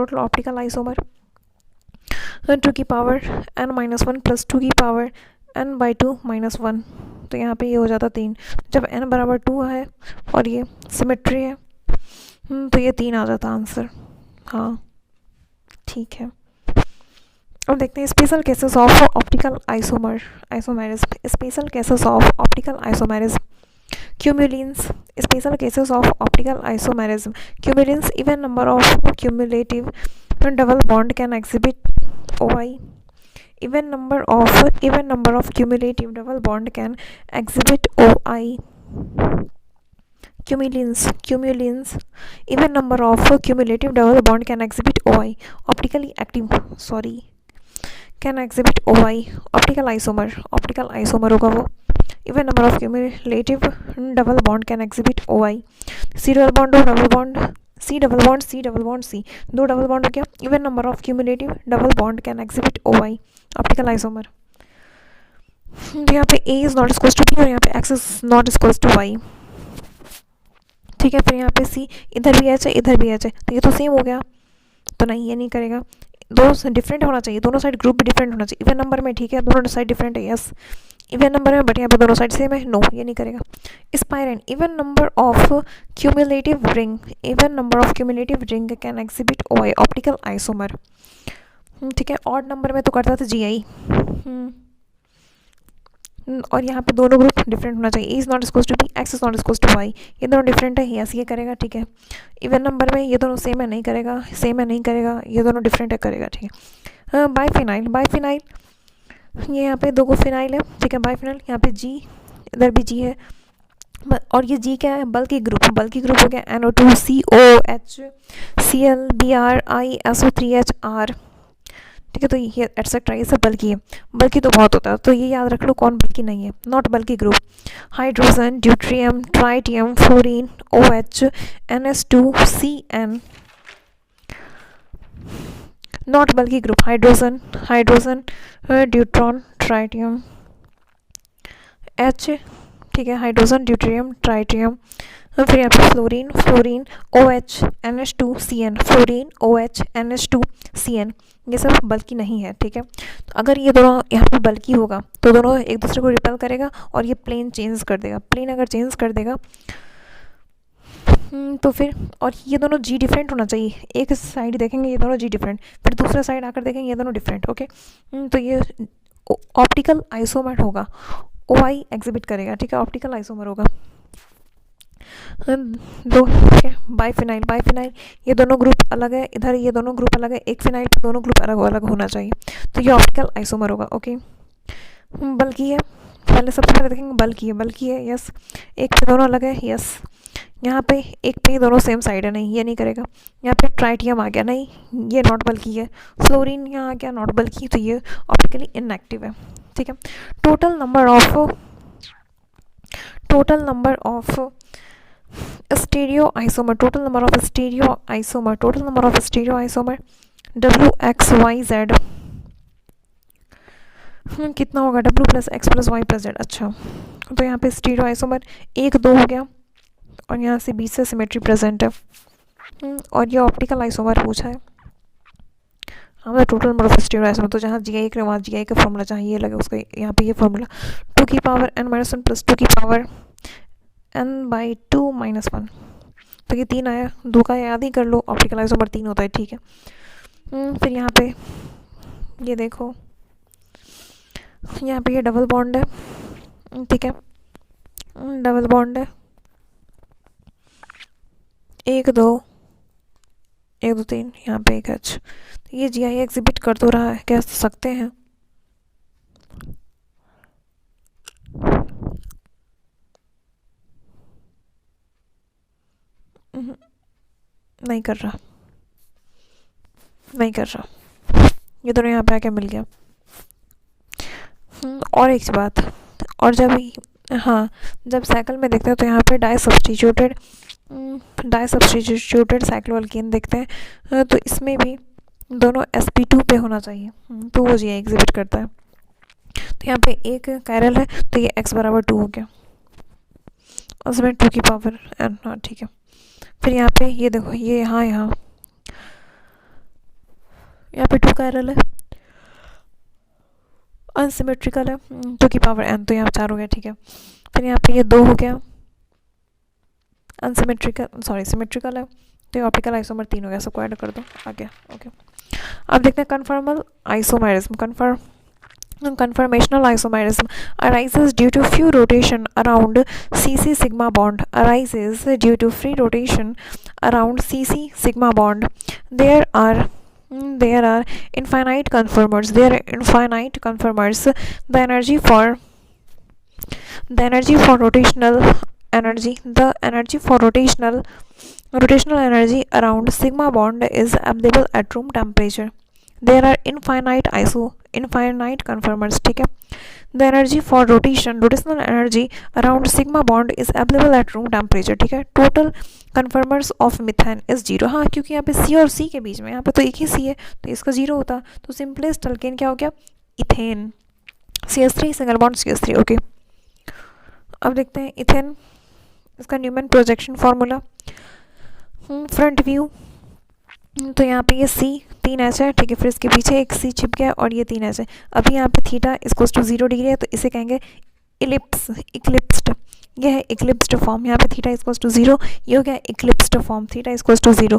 2 की पावर n-1 प्लस 2 की पावर n/2 -1, तो यहाँ पे ये हो जाता 3। जब n बराबर 2 है और ये सिमेट्री है, तो ये 3 आ जाता आंसर, हाँ ठीक है। अब देखते हैं special cases of optical isomerism. Special cases of optical isomerism, cumulenes. Special cases of optical isomerism, cumulenes even number of cumulative double bond can exhibit OI। Even number of cumulative double bond can exhibit OI. Cumulins. Even number of cumulative double bond can exhibit OI. Optically active, can exhibit OI. Optical isomer होगा वो। Even number of cumulative double bond can exhibit OI. C double bond हो, double bond, C double bond C, 2 double bond हो गया। Even number of cumulative double bond can exhibit OI, optical isomer. यहाँ पे A is not equals to B और यहाँ पे X is not equals to Y, ठीक है। फिर यहाँ पे सी, इधर भी एच है इधर भी एच है, तो ये तो सेम हो गया, तो नहीं ये नहीं करेगा। दोनों डिफरेंट होना चाहिए, दोनों साइड ग्रुप भी डिफरेंट होना चाहिए। इवन नंबर में ठीक है, दोनों साइड डिफरेंट है, यस। इवन नंबर में बट यहाँ पे दोनों साइड सेम है, नो ये नहीं करेगा। Spiran, even number of cumulative ring, even number of cumulative ring can exhibit OI optical isomer. ठीक है। ऑड नंबर में तो करता था जीआई। और यहाँ पे दोनों ग्रुप डिफरेंट होना चाहिए, is not equal to B, X is not equal to Y, ये दोनों डिफरेंट है, यस ये करेगा। ठीक है। इवन नंबर में ये दोनों सेम है, नहीं करेगा, सेम है नहीं करेगा, ये दोनों डिफरेंट है, करेगा। ठीक है। बाइफिनाइल, बाइफिनाइल ये यहाँ पे दो गो फिनाइल है, ठीक है। बाइफिनाइल यहाँ पे जी, इधर भी जी है, और ये जी क्या है, बल्कि ग्रुप, बल्कि ग्रुप हो गया NO2 COH Cl Br I SO3H R। ठीक है। तो ये एटसेट्रा ये सब बल्कि है, बल्कि तो बहुत होता है, तो ये याद रख लो कौन बल्कि नहीं है, not bulky group. Hydrogen, deuterium, tritium, fluorine, OH NS2CN, not bulky group. Hydrogen, hydrogen, deuteron, tritium, H, ठीक है। हाइड्रोजन, ड्यूट्रियम, ट्राइटियम, फिर यहाँ पे fluorine, fluorine, OH NH2CN, fluorine, OH NH2CN, ये सब बल्कि नहीं है। ठीक है। तो अगर ये दोनों यहाँ पे बल्कि होगा तो दोनों एक दूसरे को रिपेल करेगा और ये प्लेन चेंज कर देगा, प्लेन अगर चेंज कर देगा तो फिर, और ये दोनों जी डिफरेंट होना चाहिए, एक साइड देखेंगे ये दोनों जी डिफरेंट, फिर दूसरा साइड आकर देखेंगे ये दोनों डिफरेंट, ओके। तो ये ऑप्टिकल आइसोमर होगा, OI एग्जिबिट करेगा। ठीक है। ऑप्टिकल आइसोमर होगा। दो, ठीक है। बाइफिनाइल, बाइफिनाइल ये दोनों ग्रुप अलग है, इधर ये दोनों ग्रुप अलग है, एक फिनाइल पे दोनों ग्रुप अलग अलग होना चाहिए, तो ये ऑप्टिकल आइसोमर होगा, ओके। बल्कि है, पहले सबसे पहले देखेंगे बल्कि है, बल्कि है, यस। एक पे दोनों अलग है, यस। यहाँ पे एक पे ही दोनों सेम साइड है, नहीं ये नहीं करेगा। यहाँ पे ट्राइटियम आ गया, नहीं ये नॉट बल्कि है। फ्लोरीन यहाँ आ गया, नॉट बल्कि, तो ये ऑप्टिकली इनएक्टिव है। ठीक है। Total number of stereo isomer, total number of stereo isomer, total number of stereo isomer WXYZ कितना होगा, W plus X plus Y plus Z. अच्छा, तो यहाँ पे स्टीरियो आइसोमर 1 2 हो गया, और यहाँ से बीच से सिमेट्री प्रेजेंट है, और ये ऑप्टिकल आइसोमर पूछा है हमारा। Total number of stereo isomer, तो जहाँ GI का वहाँ GI का फॉर्मूला जहाँ ये लगे उसका यहाँ पे ये फॉर्मूला 2 की पावर n-1 प्लस 2 की पावर n/2 - 1, तो ये 3 आया, 2 का याद ही कर लो, ऑप्टिकल आइसोमर 3 होता है। ठीक है। फिर यहाँ पे ये देखो, यहाँ पे ये डबल बॉन्ड है, ठीक है। डबल बॉन्ड है, 1 2 1 2 3, यहाँ पे एक H, तो ये GI एग्जिबिट कर तो रहा है, कह सकते हैं। नहीं कर रहा, नहीं कर रहा, ये दोनों यहाँ पे आके मिल गया। और एक बात, और जब हाँ जब साइकिल में देखते हैं तो यहाँ पे डाई सब्सटीट्यूटेड साइक्लो अल्केन देखते हैं, तो इसमें भी दोनों sp2 पे होना चाहिए, तो वो GI एग्जिबिट करता है। तो यहाँ पे एक कायरल है, तो ये x बराबर 2 हो गया, उसमें 2 की पावर n, हाँ ठीक है। फिर यहाँ पे ये देखो, ये यहाँ पे 2 कायरल है, अनसिमेट्रिकल है, 2 की पावर n, तो यहाँ 4 हो गया, ठीक है। फिर यहाँ पे ये 2 हो गया, सिमेट्रिकल है, तो ये ऑप्टिकल आइसोमर 3 हो गया, सबको ऐड कर दो, आ गया, ओके। अब देखते हैं conformal isomerism. Conformational isomerism arises due to few rotation around CC sigma bond, arises due to free rotation around CC sigma bond. There are infinite conformers. The energy for rotational energy around sigma bond is available at room temperature. There are infinite conformers, ठीक है। The energy for rotational energy around sigma bond is available at room temperature, ठीक है। Total conformers of methane is 0, हाँ क्योंकि यहाँ पे C और C के बीच में, यहाँ पे तो एक ही C है, तो इसका 0 होता, तो सिंपलेस्ट अल्केन क्या हो गया, ethane, CH3 single bond CH3, okay. अब देखते हैं इथेन, इसका Newman projection formula, front view, तो यहाँ पे ये सी 3H है, ठीक है, फिर इसके पीछे एक सी छिप गया और ये 3H है। अभी यहाँ पे थीटा इक्वल्स टू 0 डिग्री है, तो इसे कहेंगे इक्लिप्स्ड, ये है इक्लिप्स्ड फॉर्म। यहाँ पे थीटा इक्वल्स टू 0, ये हो गया eclipsed form, theta equals to 0,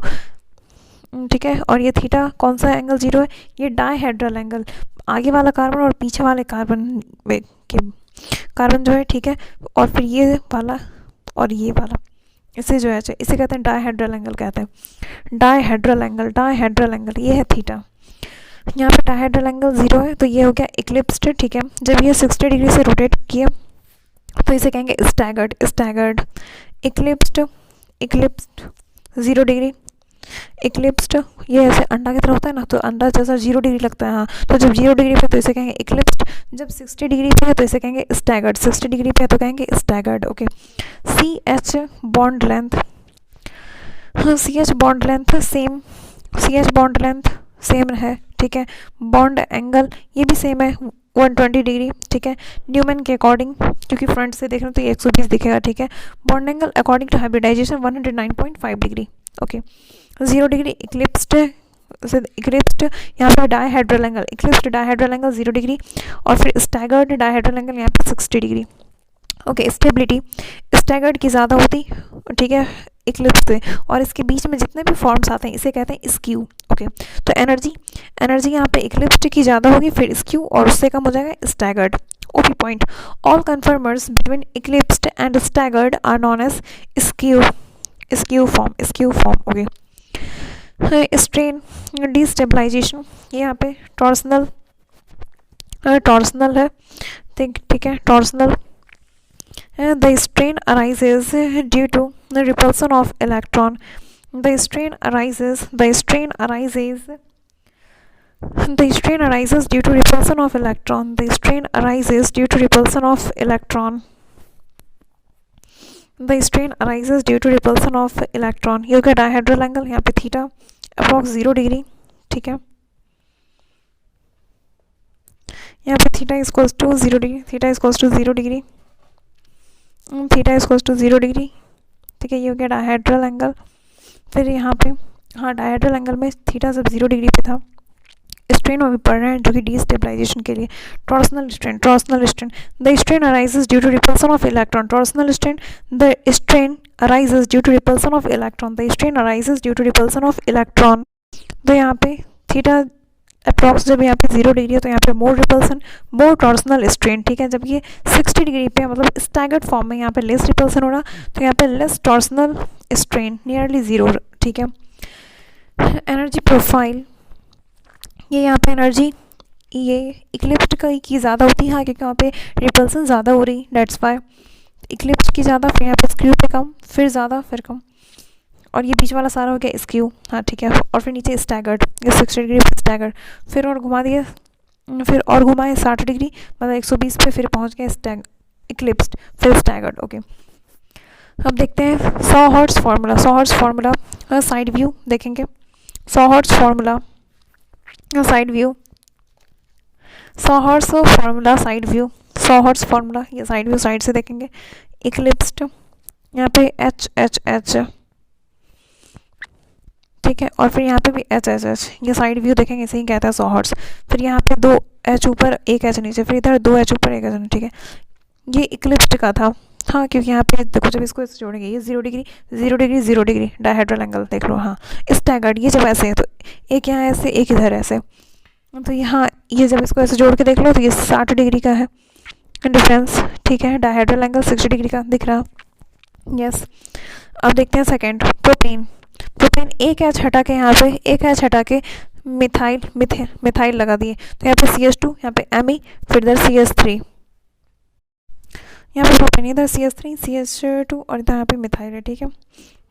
ठीक है। और ये थीटा कौन सा एंगल 0 है, ये डायहेड्रल एंगल, आगे वाला कार्बन और पीछे वाले कार्बन के कार्बन जो है, ठीक है, और फिर ये वाला और ये वाला, इसे जो है इसे कहते हैं डायहेड्रल एंगल कहते हैं, डायहेड्रल एंगल, ये है थीटा। यहाँ पे डायहेड्रल एंगल 0 है, तो ये हो गया इक्लिप्स्ड, ठीक है। जब ये 60 डिग्री से रोटेट किया तो इसे कहेंगे स्टैगर्ड, इक्लिप्स्ड 0 डिग्री, इक्लिप्स्ड, ये ऐसे अंडा की तरह होता है ना, तो अंडा जैसा 0 डिग्री लगता है, हाँ, तो जब 0 डिग्री पे तो इसे कहेंगे इक्लिप्स्ड, जब 60 डिग्री पे है तो इसे कहेंगे स्टैगर्ड, 60 डिग्री पे है तो कहेंगे staggered, okay. CH bond length, हाँ, CH bond length same, CH bond length same है, ठीक है। बॉन्ड एंगल ये भी सेम है 120 डिग्री, ठीक है, न्यूमैन के अकॉर्डिंग, क्योंकि फ्रंट से देख रहे हो तो ये 120 दिखेगा, ठीक है। Bond angle according to hybridization 109.5 degree, okay. 0 degree eclipsed, यहाँ पर dihedral angle, eclipsed dihedral angle 0 degree, और फिर स्टैगर्ड डायहेड्रल एंगल यहाँ पे 60 डिग्री, ओके। स्टेबिलिटी स्टैगर्ड की ज़्यादा होती, ठीक है, इक्लिप्स से, और इसके बीच में जितने भी फॉर्म्स आते हैं इसे कहते हैं स्क्यू, ओके। तो एनर्जी यहाँ पे इक्लिप्स्ड की ज़्यादा होगी, फिर स्क्यू, और उससे कम हो जाएगा staggered. OP point, all conformers between eclipsed and staggered are known as skew form, okay. Strain destabilization, ये यहाँ पे टॉर्सनल है, ठीक है, torsional. The strain arises due to the repulsion of electron. The strain arises due to repulsion of electron. The strain arises due to repulsion of electron. The strain arises due to repulsion of electron. ये हो गया dihedral angle, यहाँ पे theta approx 0 degree, ठीक है। यहाँ पे theta equals to 0 degree, theta equals to 0 degree, theta equals to 0 degree, ठीक है। ये हो गया डायहेड्रल एंगल। फिर यहाँ पे, हाँ, डायहेड्रल एंगल में थीटा जब 0 डिग्री पे था, स्ट्रेन अभी पढ़ रहे हैं जो कि डिस्टेबलाइजेशन के लिए। Torsional strain, the strain arises due to repulsion of electron, torsional strain, the strain arises due to repulsion of electron, the strain arises due to repulsion of electron. तो यहाँ पे थीटा अप्रॉक्स जब यहाँ पे 0 degree है तो यहाँ पे मोर रिपल्सन, मोर टॉर्सनल स्ट्रेन, ठीक है। जब ये 60 डिग्री पे मतलब स्टैगर्ड फॉर्म में यहाँ पे लेस रिपल्सन हो रहा, तो यहाँ पे लेस टॉर्सनल स्ट्रेन, नियरली 0, ठीक है। एनर्जी प्रोफाइल, ये यहाँ पे एनर्जी ये इक्लिप्स्ड की ज़्यादा होती है, क्योंकि वहाँ पे रिपल्सन ज़्यादा हो रही, डेट्स वाई इक्लिप्स्ड की ज़्यादा, फिर यहाँ पे स्क्यू पे कम, फिर ज़्यादा, फिर कम, और ये बीच वाला सारा हो गया स्क्यू, हाँ, ठीक है। और फिर नीचे स्टैगर्ड, ये 60 डिग्री पे स्टैगर्ड, फिर और घुमा दिए, फिर और घुमाए 60 डिग्री, मतलब 120 पे, फिर पहुंच गए इक्लिप्स्ड, फिर स्टैगर्ड, ओके। अब देखते हैं सॉहर्ट्ज़ फार्मूला, साइड व्यू देखेंगे। सॉहर्ट्ज़ फार्मूला, साइड व्यू, सॉहर्ट्ज़ फार्मूला, ये साइड व्यू साइड से देखेंगे। इक्लिप्स्ड, यहाँ पे H, ठीक है, और फिर यहाँ पे भी H, ये साइड व्यू देखेंगे, इसे ही कहता है सॉहर्ट्ज़। फिर यहाँ पे 2 H ऊपर 1 H नीचे, फिर इधर 2 H ऊपर 1 H, ठीक है। ये इक्लिप्स्ड का था, हाँ, क्योंकि यहाँ पे देखो जब इसको ऐसे जोड़ेंगे, ये 0 डिग्री डायहेड्रल एंगल देख लो, हाँ। स्टैगर्ड, ये जब ऐसे है तो एक यहाँ ऐसे, एक इधर ऐसे, तो यहाँ ये जब इसको ऐसे जोड़ के देख लो तो ये 60 डिग्री का है डिफरेंस, ठीक है। डायहेड्रल एंगल 60 डिग्री का दिख रहा, यस। अब देखते हैं सेकेंड, प्रोपेन। एक H हटा के, यहाँ पे एक H हटा के मिथाइल लगा दिए, तो यहाँ पे CH2, यहाँ पे Me, फिर इधर CH3, यहाँ पे प्रोपेन, इधर CH3, CH2, और इधर यहाँ पे मिथाइल है, ठीक है।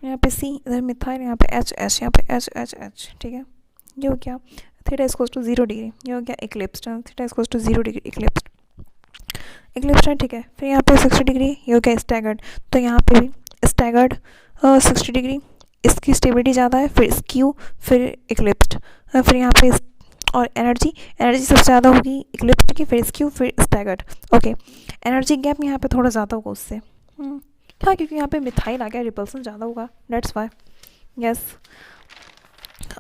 यहाँ पे C, इधर मिथाइल, यहाँ पे H, यहाँ पे H, ठीक है। ये हो गया थीटा इक्वल्स टू 0 डिग्री, ये हो गया eclipsed, theta equals to 0 degree eclipsed, ठीक है। फिर यहाँ पे 60 डिग्री, ये हो गया स्टैगर्ड, तो यहाँ पे भी स्टैगर्ड 60 डिग्री, इसकी स्टेबिलिटी ज़्यादा है, फिर स्क्यू, फिर इक्लिप्स्ड, फिर यहाँ पे और एनर्जी सबसे ज़्यादा होगी इक्लिप्स्ड की, फिर स्क्यू, फिर स्टैगर्ड, ओके। एनर्जी गैप यहाँ पे थोड़ा ज़्यादा होगा उससे, हाँ, क्योंकि यहाँ पे मिथाइल आ गया, रिपल्सन ज़्यादा होगा, डेट्स वाई, यस।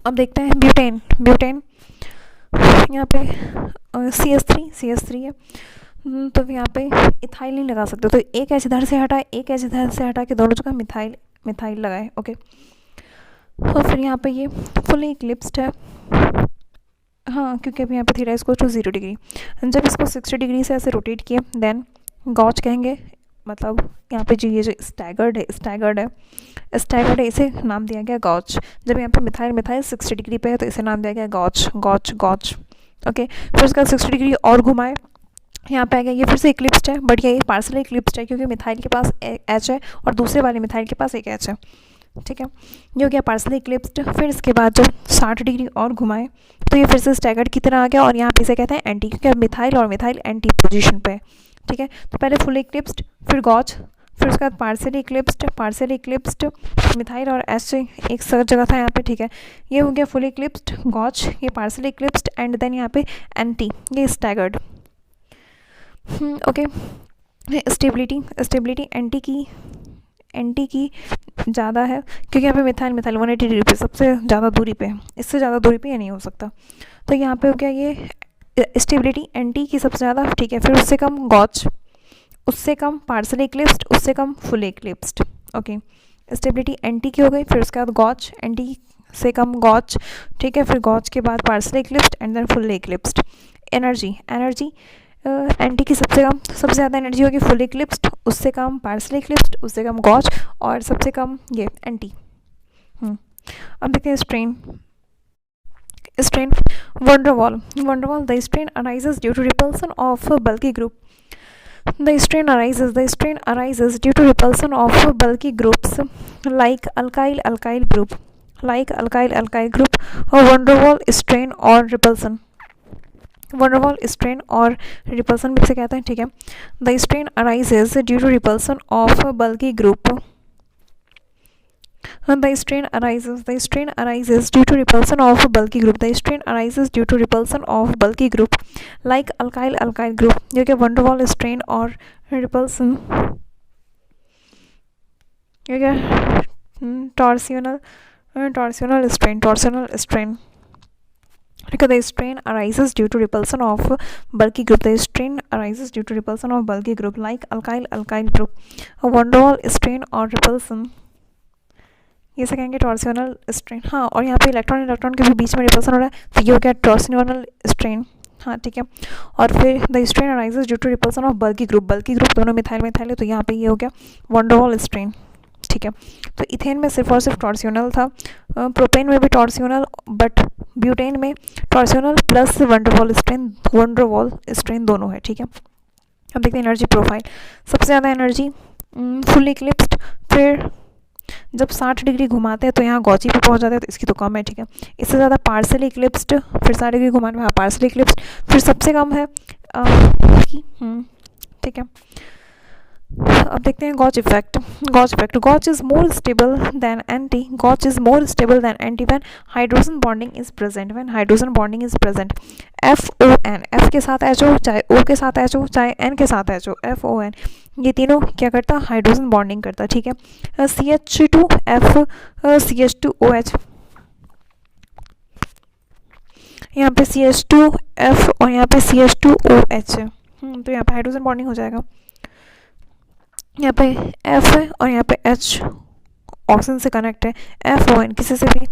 अब देखते हैं ब्यूटेन। ब्यूटेन यहाँ पे CH3 है, तो यहाँ पे इथाइल नहीं लगा सकते, तो एक एच इधर से हटाए, एक एच इधर से हटा के दोनों जगह मिथाइल मिथाइल लगाए। ओके, और फिर यहाँ पे ये फुली इक्लिप्स्ड है, हाँ, क्योंकि अभी यहाँ पे थीटा इसको टू 0 डिग्री। जब इसको 60 डिग्री से ऐसे रोटेट किए देन गॉच कहेंगे, मतलब यहाँ पे जो ये जो स्टैगर्ड है, इसे नाम दिया गया गॉच। जब यहाँ पे मिथाइल 60 डिग्री पे है तो इसे नाम दिया गया गॉच। ओके, फिर उसका 60 डिग्री और घुमाए, यहाँ पे आ गया, ये फिर से इक्लिप्स्ड है, बट ये पार्सली इक्लिप्स्ड है क्योंकि मिथाइल के पास एच है और दूसरे वाले मिथाइल के पास एक एच है। ठीक है, ये हो गया पार्सली इक्लिप्स्ड। फिर इसके बाद जब 60 डिग्री और घुमाए तो ये फिर से स्टैगर्ड की तरह आ गया, और यहाँ पे इसे कहते हैं एंटी, क्योंकि अब मिथाइल और मिथाइल एंटी पोजीशन पे है। ठीक है, तो पहले फुल इक्लिप्स्ड, फिर गॉच, फिर उसके बाद पार्सली इक्लिप्स्ड, मिथाइल और एच एक जगह था यहाँ पे। ठीक है, ये हो गया फुल इक्लिप्स्ड, गॉच, ये पार्सली इक्लिप्स्ड, एंड देन यहाँ पे एंटी, ये स्टैगर्ड। ओके, स्टेबिलिटी एंटी की ज़्यादा है क्योंकि यहाँ पे मिथाइल 180 डिग्री पे सबसे ज़्यादा दूरी पे है, इससे ज़्यादा दूरी पे ये नहीं हो सकता। तो यहाँ पे हो गया ये स्टेबिलिटी एंटी की सबसे ज़्यादा। ठीक है, फिर उससे कम गॉच, उससे कम पार्सली इक्लिप्स्ड, उससे कम full eclipsed. Okay, stability anti की हो गई, फिर उसके बाद गॉच, एंटी से कम गॉच। ठीक है, फिर गॉच के बाद partially eclipsed and then full eclipsed. Energy anti की सबसे ज़्यादा एनर्जी होगी फुल इक्लिप्स्ड, उससे कम पार्सली इक्लिप्स्ड, उससे कम गॉच, और सबसे कम ये एंटी। अब देखते हैं strain van der Waals. The strain arises due to repulsion of bulky group. The strain arises due to repulsion of bulky groups like alkyl group, van der Waal strain और repulsion। van der Waal strain और repulsion भी से कहते हैं। ठीक है, the strain arises due to repulsion of bulky group। The strain arises due to repulsion of bulky group। The strain arises due to repulsion of bulky group like alkyl group, जो कि van der Waal strain और repulsion, ये क्या torsional strain। Because the strain arises due to repulsion of bulky group। The strain arises due to repulsion of bulky group like alkyl group। van der Waal strain और repulsion, ये से कहेंगे टॉर्सियोनल strain. हाँ, और यहाँ पे इलेक्ट्रॉन के भी बीच में रिपल्सन हो रहा है, तो ये हो गया टॉर्सियोनल स्ट्रेन। हाँ, ठीक है, और फिर the strain arises due to repulsion of bulky group दोनों मिथाइल है, तो यहाँ पे ये हो गया van der Waal स्ट्रेन। ठीक है, तो इथेन में सिर्फ और सिर्फ टॉर्सियोनल था, प्रोपेन में भी टॉर्सियोनल, बट ब्यूटेन में torsional plus van der Waal strain दोनों है। ठीक है, अब देखते हैं एनर्जी प्रोफाइल। सबसे ज़्यादा एनर्जी फुल इक्लिप्स्ड, फिर जब 60 डिग्री घुमाते हैं तो यहाँ गॉची पे पहुँच जाते हैं, तो इसकी तो कम है। ठीक है, इससे ज़्यादा पार्सली इक्लिप्स्ड, फिर 60 डिग्री घुमाने में पार्सली इक्लिप्स्ड, फिर सबसे कम है ठीक है, अब देखते हैं gauche effect. Gauche is more stable than anti when hydrogen bonding is present. FON, F के साथ HO, चाहे O के साथ HO, चाहे N के साथ HO, FON, ये तीनों क्या करता, हाइड्रोजन बॉन्डिंग करता। ठीक है, CH2F CH2OH, यहाँ पे CH2F और यहाँ पे CH2OH है, तो यहाँ पे हाइड्रोजन बॉन्डिंग हो जाएगा। यहाँ पे F है और यहाँ पे H ऑक्सीजन से कनेक्ट है, FON किसी से भी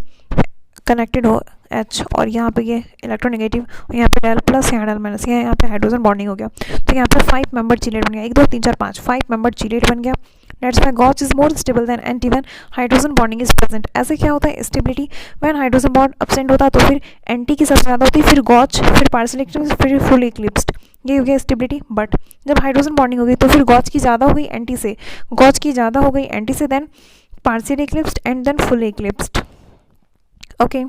कनेक्टेड हो H, और यहाँ पे ये इलेक्ट्रोनेगेटिव, और यहाँ पे डेल प्लस, यहाँ डेल माइनस, यहाँ पे हाइड्रोजन बॉन्डिंग हो गया। तो यहाँ पे 5 मेंबर चीलेट बन गया, 1 2 3 4 5 5 मेंबर चीलेट बन गया। That's why gauche is more stable than anti when hydrogen bonding is present. ऐसे क्या होता है, stability when hydrogen bond absent होता है तो फिर एंटी की सबसे ज़्यादा होती है, फिर गॉच, फिर पार्सली इक्लिप्स्ड, फिर फुल इक्लिप्स्ड, ये हो गया स्टेबिलिटी। बट जब हाइड्रोजन बॉन्डिंग हो गई तो फिर गॉच की ज़्यादा हो गई एंटी से, then partially eclipsed and then full eclipsed. Okay,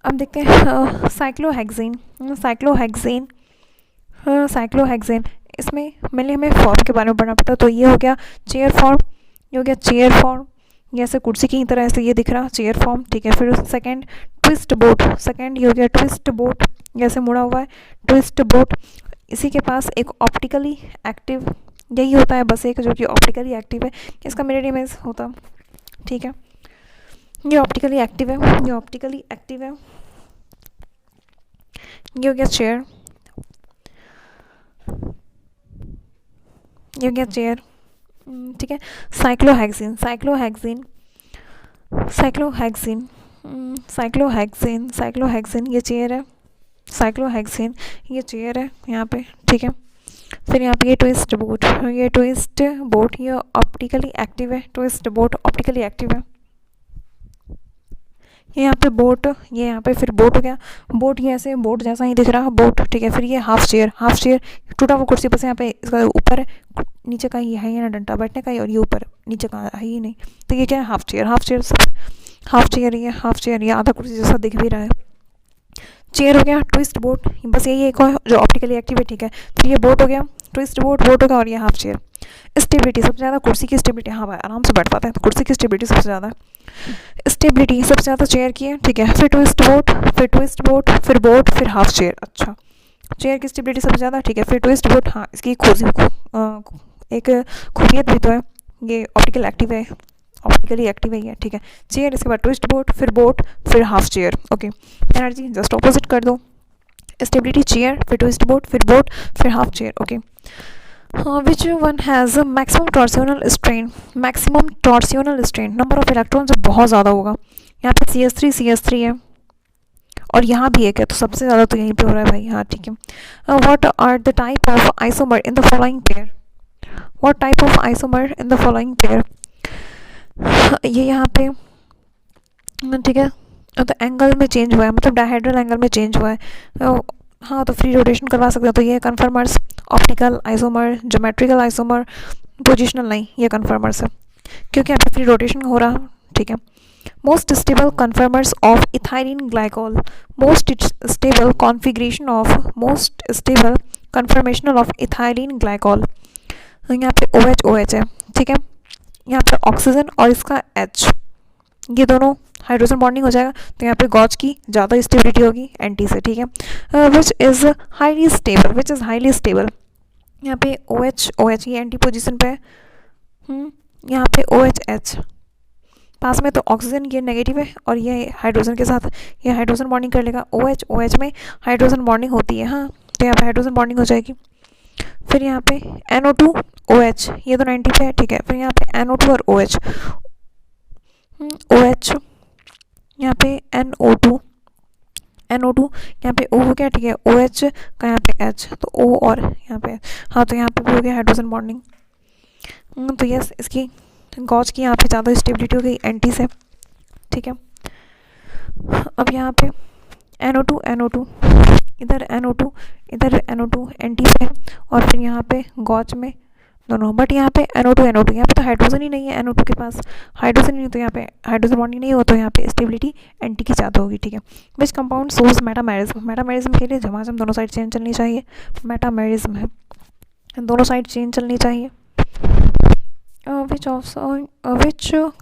अब देखते हैं साइक्लोहेक्सेन। इसमें मेनली हमें फॉर्म के बारे में पढ़ना पड़ता है, तो ये हो गया चेयर फॉर्म, ये ऐसे कुर्सी की तरह ऐसे ये दिख रहा चेयर फॉर्म। ठीक है, फिर सेकंड ट्विस्ट बोट, ये हो गया ट्विस्ट बोट, जैसे मुड़ा हुआ है ट्विस्ट बोट। इसी के पास एक ऑप्टिकली एक्टिव यही होता है बस एक जो कि ऑप्टिकली एक्टिव है, इसका मिरर इमेज होता, ठीक है। ये ऑप्टिकली एक्टिव है, ये ऑप्टिकली एक्टिव है। ये हो गया चेयर, ये हो गया चेयर, ठीक है। Cyclohexene, cyclohexene, cyclohexene, cyclohexene, cyclohexene, ये चेयर है। साइक्लोहेक्सिन, ये चेयर है यहाँ पे, ठीक है। फिर यहाँ पे ये ट्विस्ट बोट, ये ट्विस्ट बोट, ये ऑप्टिकली एक्टिव है। ट्विस्ट बोट ऑप्टिकली एक्टिव है। ये यहाँ पे बोट, ये यहाँ पे फिर बोट हो गया। बोट ये ऐसे बोट जैसा ही दिख रहा है बोट, ठीक है। फिर ये हाफ चेयर, हाफ चेयर टूटा हुआ कुर्सी, बस यहाँ पे इसका ऊपर है, नीचे का ये है ही ना डंडा बैठने का ही, और ये ऊपर नीचे का है ही नहीं, तो ये क्या है half chair. Half chair, half chair, ये हाफ चेयर, ये आधा कुर्सी जैसा दिख भी रहा है। चेयर हो गया, ट्विस्ट बोट, बस यही एक है जो ऑप्टिकली एक्टिव है, ठीक है। फिर ये बोट हो गया, ट्विस्ट बोट, बोट हो गया, और ये हाफ चेयर। स्टेबिलिटी सबसे ज़्यादा कुर्सी की स्टेबिलिटी, हाँ भाई आराम से बैठ पाते हैं, तो कुर्सी की स्टेबिलिटी सबसे ज़्यादा है। स्टेबिलिटी सबसे ज़्यादा चेयर की है, ठीक है। फिर ट्विस्ट बोट, फिर ट्विस्ट बोट, फिर बोट, फिर हाफ चेयर। अच्छा, चेयर की स्टेबिलिटी सबसे ज़्यादा, ठीक है। फिर ट्विस्ट बोट, हाँ इसकी एक खूबियत भी तो है, ये ऑप्टिकल एक्टिव है, ऑप्टिकली एक्टिव है, ठीक है। चेयर, इसके बाद ट्विस्ट बोट, फिर half chair, okay. Energy just opposite कर दो, स्टेबिलिटी चेयर, फिर ट्विस्ट बोट, फिर half chair, okay. Which one has maximum torsional strain, maximum torsional strain, number of electron जब बहुत ज़्यादा होगा। यहाँ पे CS3 है, और यहाँ भी एक है, तो सबसे ज़्यादा तो यहीं पे हो रहा है भाई, हाँ ठीक है। What are the type of isomer in the following pair, what type of isomer in the following pair. ये यहाँ पे, ठीक है, तो एंगल में चेंज हुआ है, मतलब डायहेड्रल एंगल में चेंज हुआ है, हाँ तो फ्री रोटेशन करवा सकते हैं, तो ये conformers, optical isomer, geometrical isomer, positional नहीं, ये कन्फर्मर्स है, क्योंकि यहाँ पे फ्री रोटेशन हो रहा, ठीक है। Most stable conformers of ethylene glycol, most stable configuration of, most stable conformational of ethylene glycol, यहाँ पे OH है, ठीक है। यहाँ पर ऑक्सीजन और इसका H, ये दोनों हाइड्रोजन बॉन्डिंग हो जाएगा, तो यहाँ पे गॉज की ज़्यादा स्टेबिलिटी होगी एंटी से, ठीक है। Which is highly stable, which is highly stable, यहाँ पे OH ये एंटी पोजिशन पे है, यहाँ पे OH पास में, तो ऑक्सीजन ये नेगेटिव है, और ये हाइड्रोजन के साथ ये हाइड्रोजन बॉन्डिंग कर लेगा। OH में हाइड्रोजन बॉन्डिंग होती है, हाँ, तो यहाँ पे हाइड्रोजन बॉन्डिंग हो जाएगी। फिर यहाँ पे NO2 OH, ये तो 90 पे है, ठीक है। फिर यहाँ पे NO2 और OH, OH यहाँ पे NO2 यहाँ पे O हो गया, ठीक है। OH का यहाँ पे H, तो O और यहाँ पे, हाँ तो यहाँ पे भी हो गया हाइड्रोजन बॉन्डिंग, तो यस इसकी गॉज की यहाँ पे ज़्यादा स्टेबिलिटी हो गई एंटी से, ठीक है। अब यहाँ पे NO2 इधर NO2 एंटी से, और फिर यहाँ पे गॉज में दोनों, बट यहाँ पे NO2 यहाँ पे तो हाइड्रोजन ही नहीं है, NO2 के पास हाइड्रोजन नहीं, तो यहाँ पे हाइड्रोजन बॉन्डिंग नहीं हो, तो यहाँ पे स्टेबिलिटी एंटी की ज़्यादा होगी, ठीक है। Which compound shows metamerism, metamerism के लिए झमाझम दोनों साइड चेन चलनी चाहिए, मेटामेरिज्म है, दोनों साइड चेन चलनी चाहिए। Which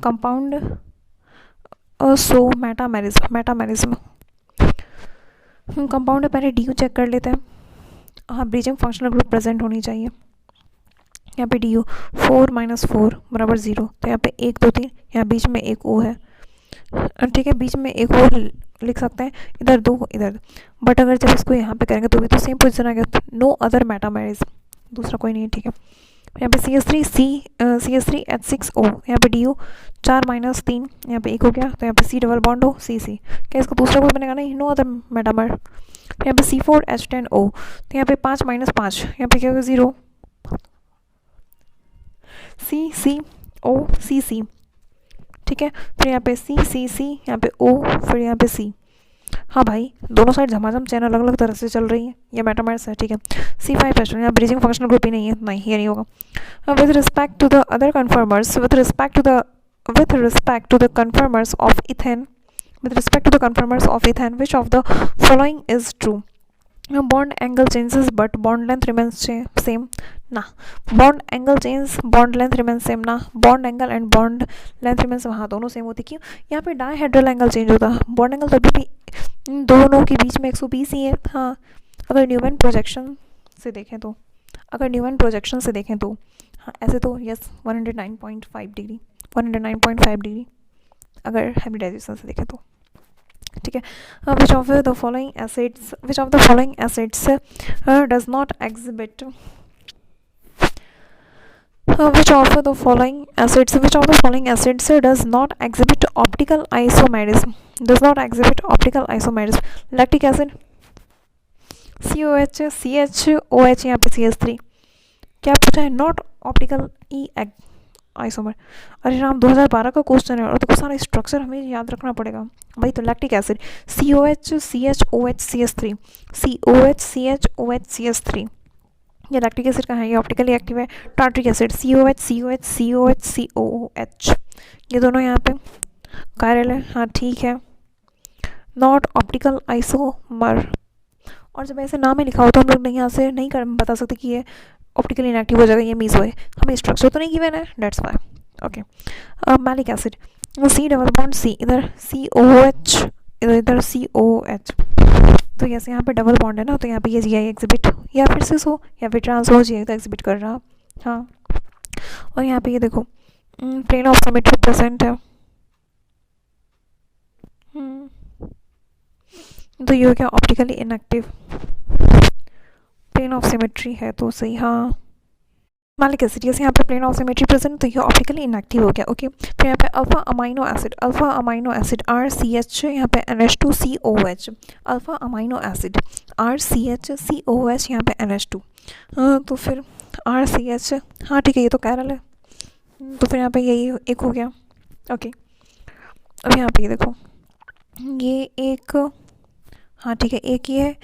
compound so metamerism, compound है, पहले DU चेक कर लेते हैं, हाँ ब्रीजिंग फंक्शनल ग्रुप प्रेजेंट होनी चाहिए। यहाँ पे DU 4 - 4 = 0, तो यहाँ पे 1 2 3, यहाँ बीच में एक O है, ठीक है, बीच में एक और लिख सकते हैं, इधर 2 इधर, बट अगर जब इसको यहाँ पे करेंगे तो भी तो सेम पोजिशन आ गया, नो अदर मेटामेरिज्म, दूसरा कोई नहीं है, ठीक है। यहाँ पे CS3H6O, यहाँ पे DU 4 - 3, यहाँ पे 1 हो गया, तो यहाँ पे C डबल बॉन्ड हो CC, क्या इसका दूसरा कोई बनेगा, नहीं, नो अदर मेटामर। यहाँ पे C4H10O, तो यहाँ पे 5 - 5, यहाँ पे क्या होगा 0, CC, ठीक है। फिर यहाँ पे C, यहाँ पे O, फिर यहाँ पे C, हाँ भाई दोनों साइड झमाझम चैन अलग अलग तरह से चल रही है, ये मेटामर्स है, ठीक है। C5H, यहाँ ब्रीजिंग फंक्शनल ग्रुप ही नहीं है, नहीं ये नहीं होगा। With respect to the other conformers, with respect to the conformers of ethane, which of the following is true? Bond angle changes but bond length remains same, ना। bond angle change, bond length remains same, ना। bond angle and bond length remains, हाँ दोनों same होती, क्यों, यहाँ पे dihedral angle change होता है, बॉन्ड एंगल तभी भी दोनों के बीच में 120 ही है, हाँ अगर न्यूमैन प्रोजेक्शन से देखें तो अगर न्यूमैन प्रोजेक्शन से देखें तो हाँ ऐसे तो यस 109.5 डिग्री 109.5 डिग्री अगर हाइब्रिडाइजेशन से देखें तो, ठीक है। Which of the following acids does not exhibit which of the following acids does not exhibit optical isomerism? Lactic acid, COH, CHOH, यहाँ पे CH3 क्या पूछा है? Not optical E isomer. अरे राम 2012 का क्वेश्चन है और तो सारा स्ट्रक्चर हमें याद रखना पड़ेगा भाई। तो lactic acid COH CHOH CH3 COH CHOH CH3 ये लैक्टिक एसिड का है, ये ऑप्टिकली एक्टिव है। Tartaric acid COH COH COH COOH ये दोनों यहाँ पे कायरल है, हाँ ठीक है। नॉट ऑप्टिकल आइसोमर, और जब ऐसे नाम में लिखा हो तो हम लोग यहाँ से नहीं कर बता सकते कि ये ऑप्टिकली इनएक्टिव हो जाएगा, ये मीज़ो है, हमें स्ट्रक्चर तो नहीं गिवन है, that's why. Okay, malic acid C double bond C, इधर COH इधर COH, तो जैसे यहाँ पे डबल बॉन्ड है ना, तो यहाँ पे ये GI एग्जिबिट या फिर सिस हो या फिर ट्रांस हो, GI तो एग्जिबिट कर रहा, हाँ। और यहाँ पे ये देखो प्लेन ऑफ सिमेट्री प्रेजेंट है, तो ये हो गया optically inactive, plane of symmetry है तो सही, हाँ। मैलिक एसिड जैसे यहाँ पे प्लेन ऑफ सिमेट्री प्रेजेंट, तो ये ऑप्टिकली इनएक्टिव हो गया, ओके। फिर यहाँ पे अल्फा अमाइनो एसिड RCH, यहाँ पे NH2COH, alpha amino acid RCH COH, यहाँ पे NH2, तो फिर RCH, हाँ ठीक है, ये तो कैरल है, तो फिर यहाँ पे यही एक हो गया, ओके। अब यहाँ पे ये देखो ये एक, हाँ ठीक है, एक ये है,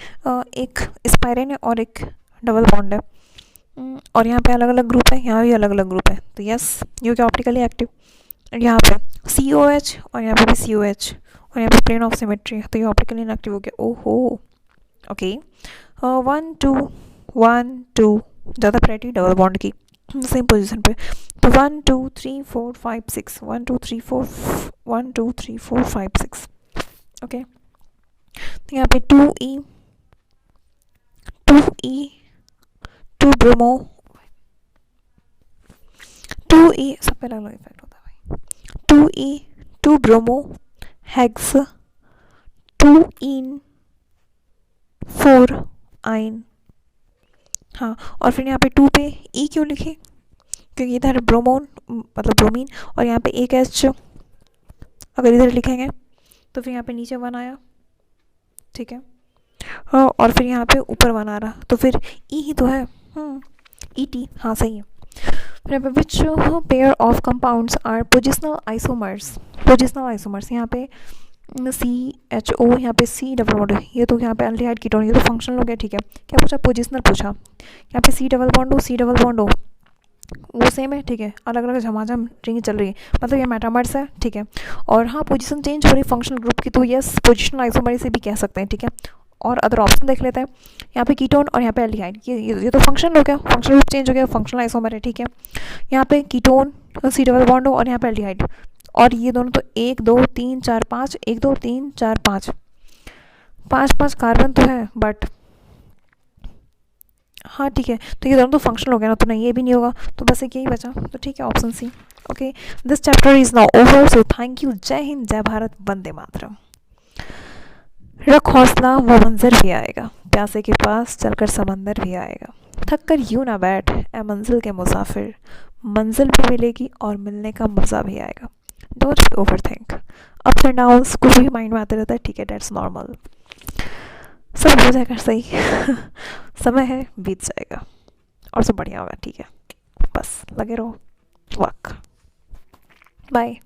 एक स्पाइरेन है और एक डबल बॉन्ड है, और यहाँ पे अलग अलग ग्रुप है, यहाँ भी अलग अलग ग्रुप है, तो यस ये क्या ऑप्टिकली एक्टिव। यहाँ पे COH और यहाँ पे भी COH और यहाँ पे प्लेन ऑफ सिमेट्री है, तो ये ऑप्टिकली इनएक्टिव हो गया, ओहो ओके। 1 2 1 2 ज़्यादा प्रायोरिटी डबल बॉन्ड की सेम पोजीशन पे, तो 1 2 3 4 5 6 1 2 3 4 1 2 3 4 5 6, ओके। तो यहाँ पे 2E 2 ब्रोमो 2E, सब पे अलग अलग इफेक्ट होता है भाई। 2E 2 ब्रोमो हेक्स 2 इन 4 आइन, हाँ। और फिर यहाँ पे 2 पे E क्यों लिखे? क्योंकि इधर ब्रोमोन मतलब ब्रोमीन, और यहाँ पे एक H अगर इधर लिखेंगे तो फिर यहाँ पे नीचे 1 आया, ठीक है, हाँ। और फिर यहाँ पे ऊपर 1 आ रहा, तो फिर E ही तो है, ET, हाँ सही है। फिर यहाँ पे which pair of compounds are positional isomers, यहाँ पे CHO, यहाँ पे C डबल बॉन्ड, ये तो यहाँ पे एल्डिहाइड कीटोन, ये तो फंक्शनल हो गया, ठीक है। क्या पूछा? पोजिशनल पूछा। यहाँ पे C डबल बॉन्ड हो वो सेम है, ठीक है, अलग अलग झमाझम रिंग चल रही है, मतलब ये मेटामर्स है, ठीक है। और हाँ पोजीशन चेंज हो रही है फंक्शनल ग्रुप की, तो यस पोजिशनल आइसोमर से भी कह सकते हैं, ठीक है। और अदर ऑप्शन देख लेते हैं, यहाँ पे कीटोन और यहाँ पे एल्डिहाइड, ये तो फंक्शनल हो गया, फंक्शनल ग्रुप चेंज हो गया, फंक्शनल आइसोमर है, ठीक है। यहाँ पे कीटोन C डबल बॉन्ड हो और यहाँ पे एल्डिहाइड, और ये दोनों तो 1 2 3 4 5 1 2 3 4 5 5 कार्बन तो है, बट हाँ ठीक है, तो ये दोनों तो फंक्शनल हो गया ना, तो नहीं ये भी नहीं होगा, तो बस एक यही बचा, तो ठीक है option C, okay. This chapter is now over, so thank you, जय हिंद, जय भारत, वंदे मातरम। रख हौसला वो मंजर भी आएगा, प्यासे के पास चलकर समंदर भी आएगा, थक कर यूं ना बैठ ए मंजिल के मुसाफिर, मंजिल भी मिलेगी और मिलने का मज़ा भी आएगा। Don't be over think, ups and downs कुछ भी माइंड में आते रहता है, ठीक है, डेट्स नॉर्मल, सब हो जाएगा सही समय है, बीत जाएगा और सब बढ़िया होगा, ठीक है, बस लगे रहो, वर्क, बाय।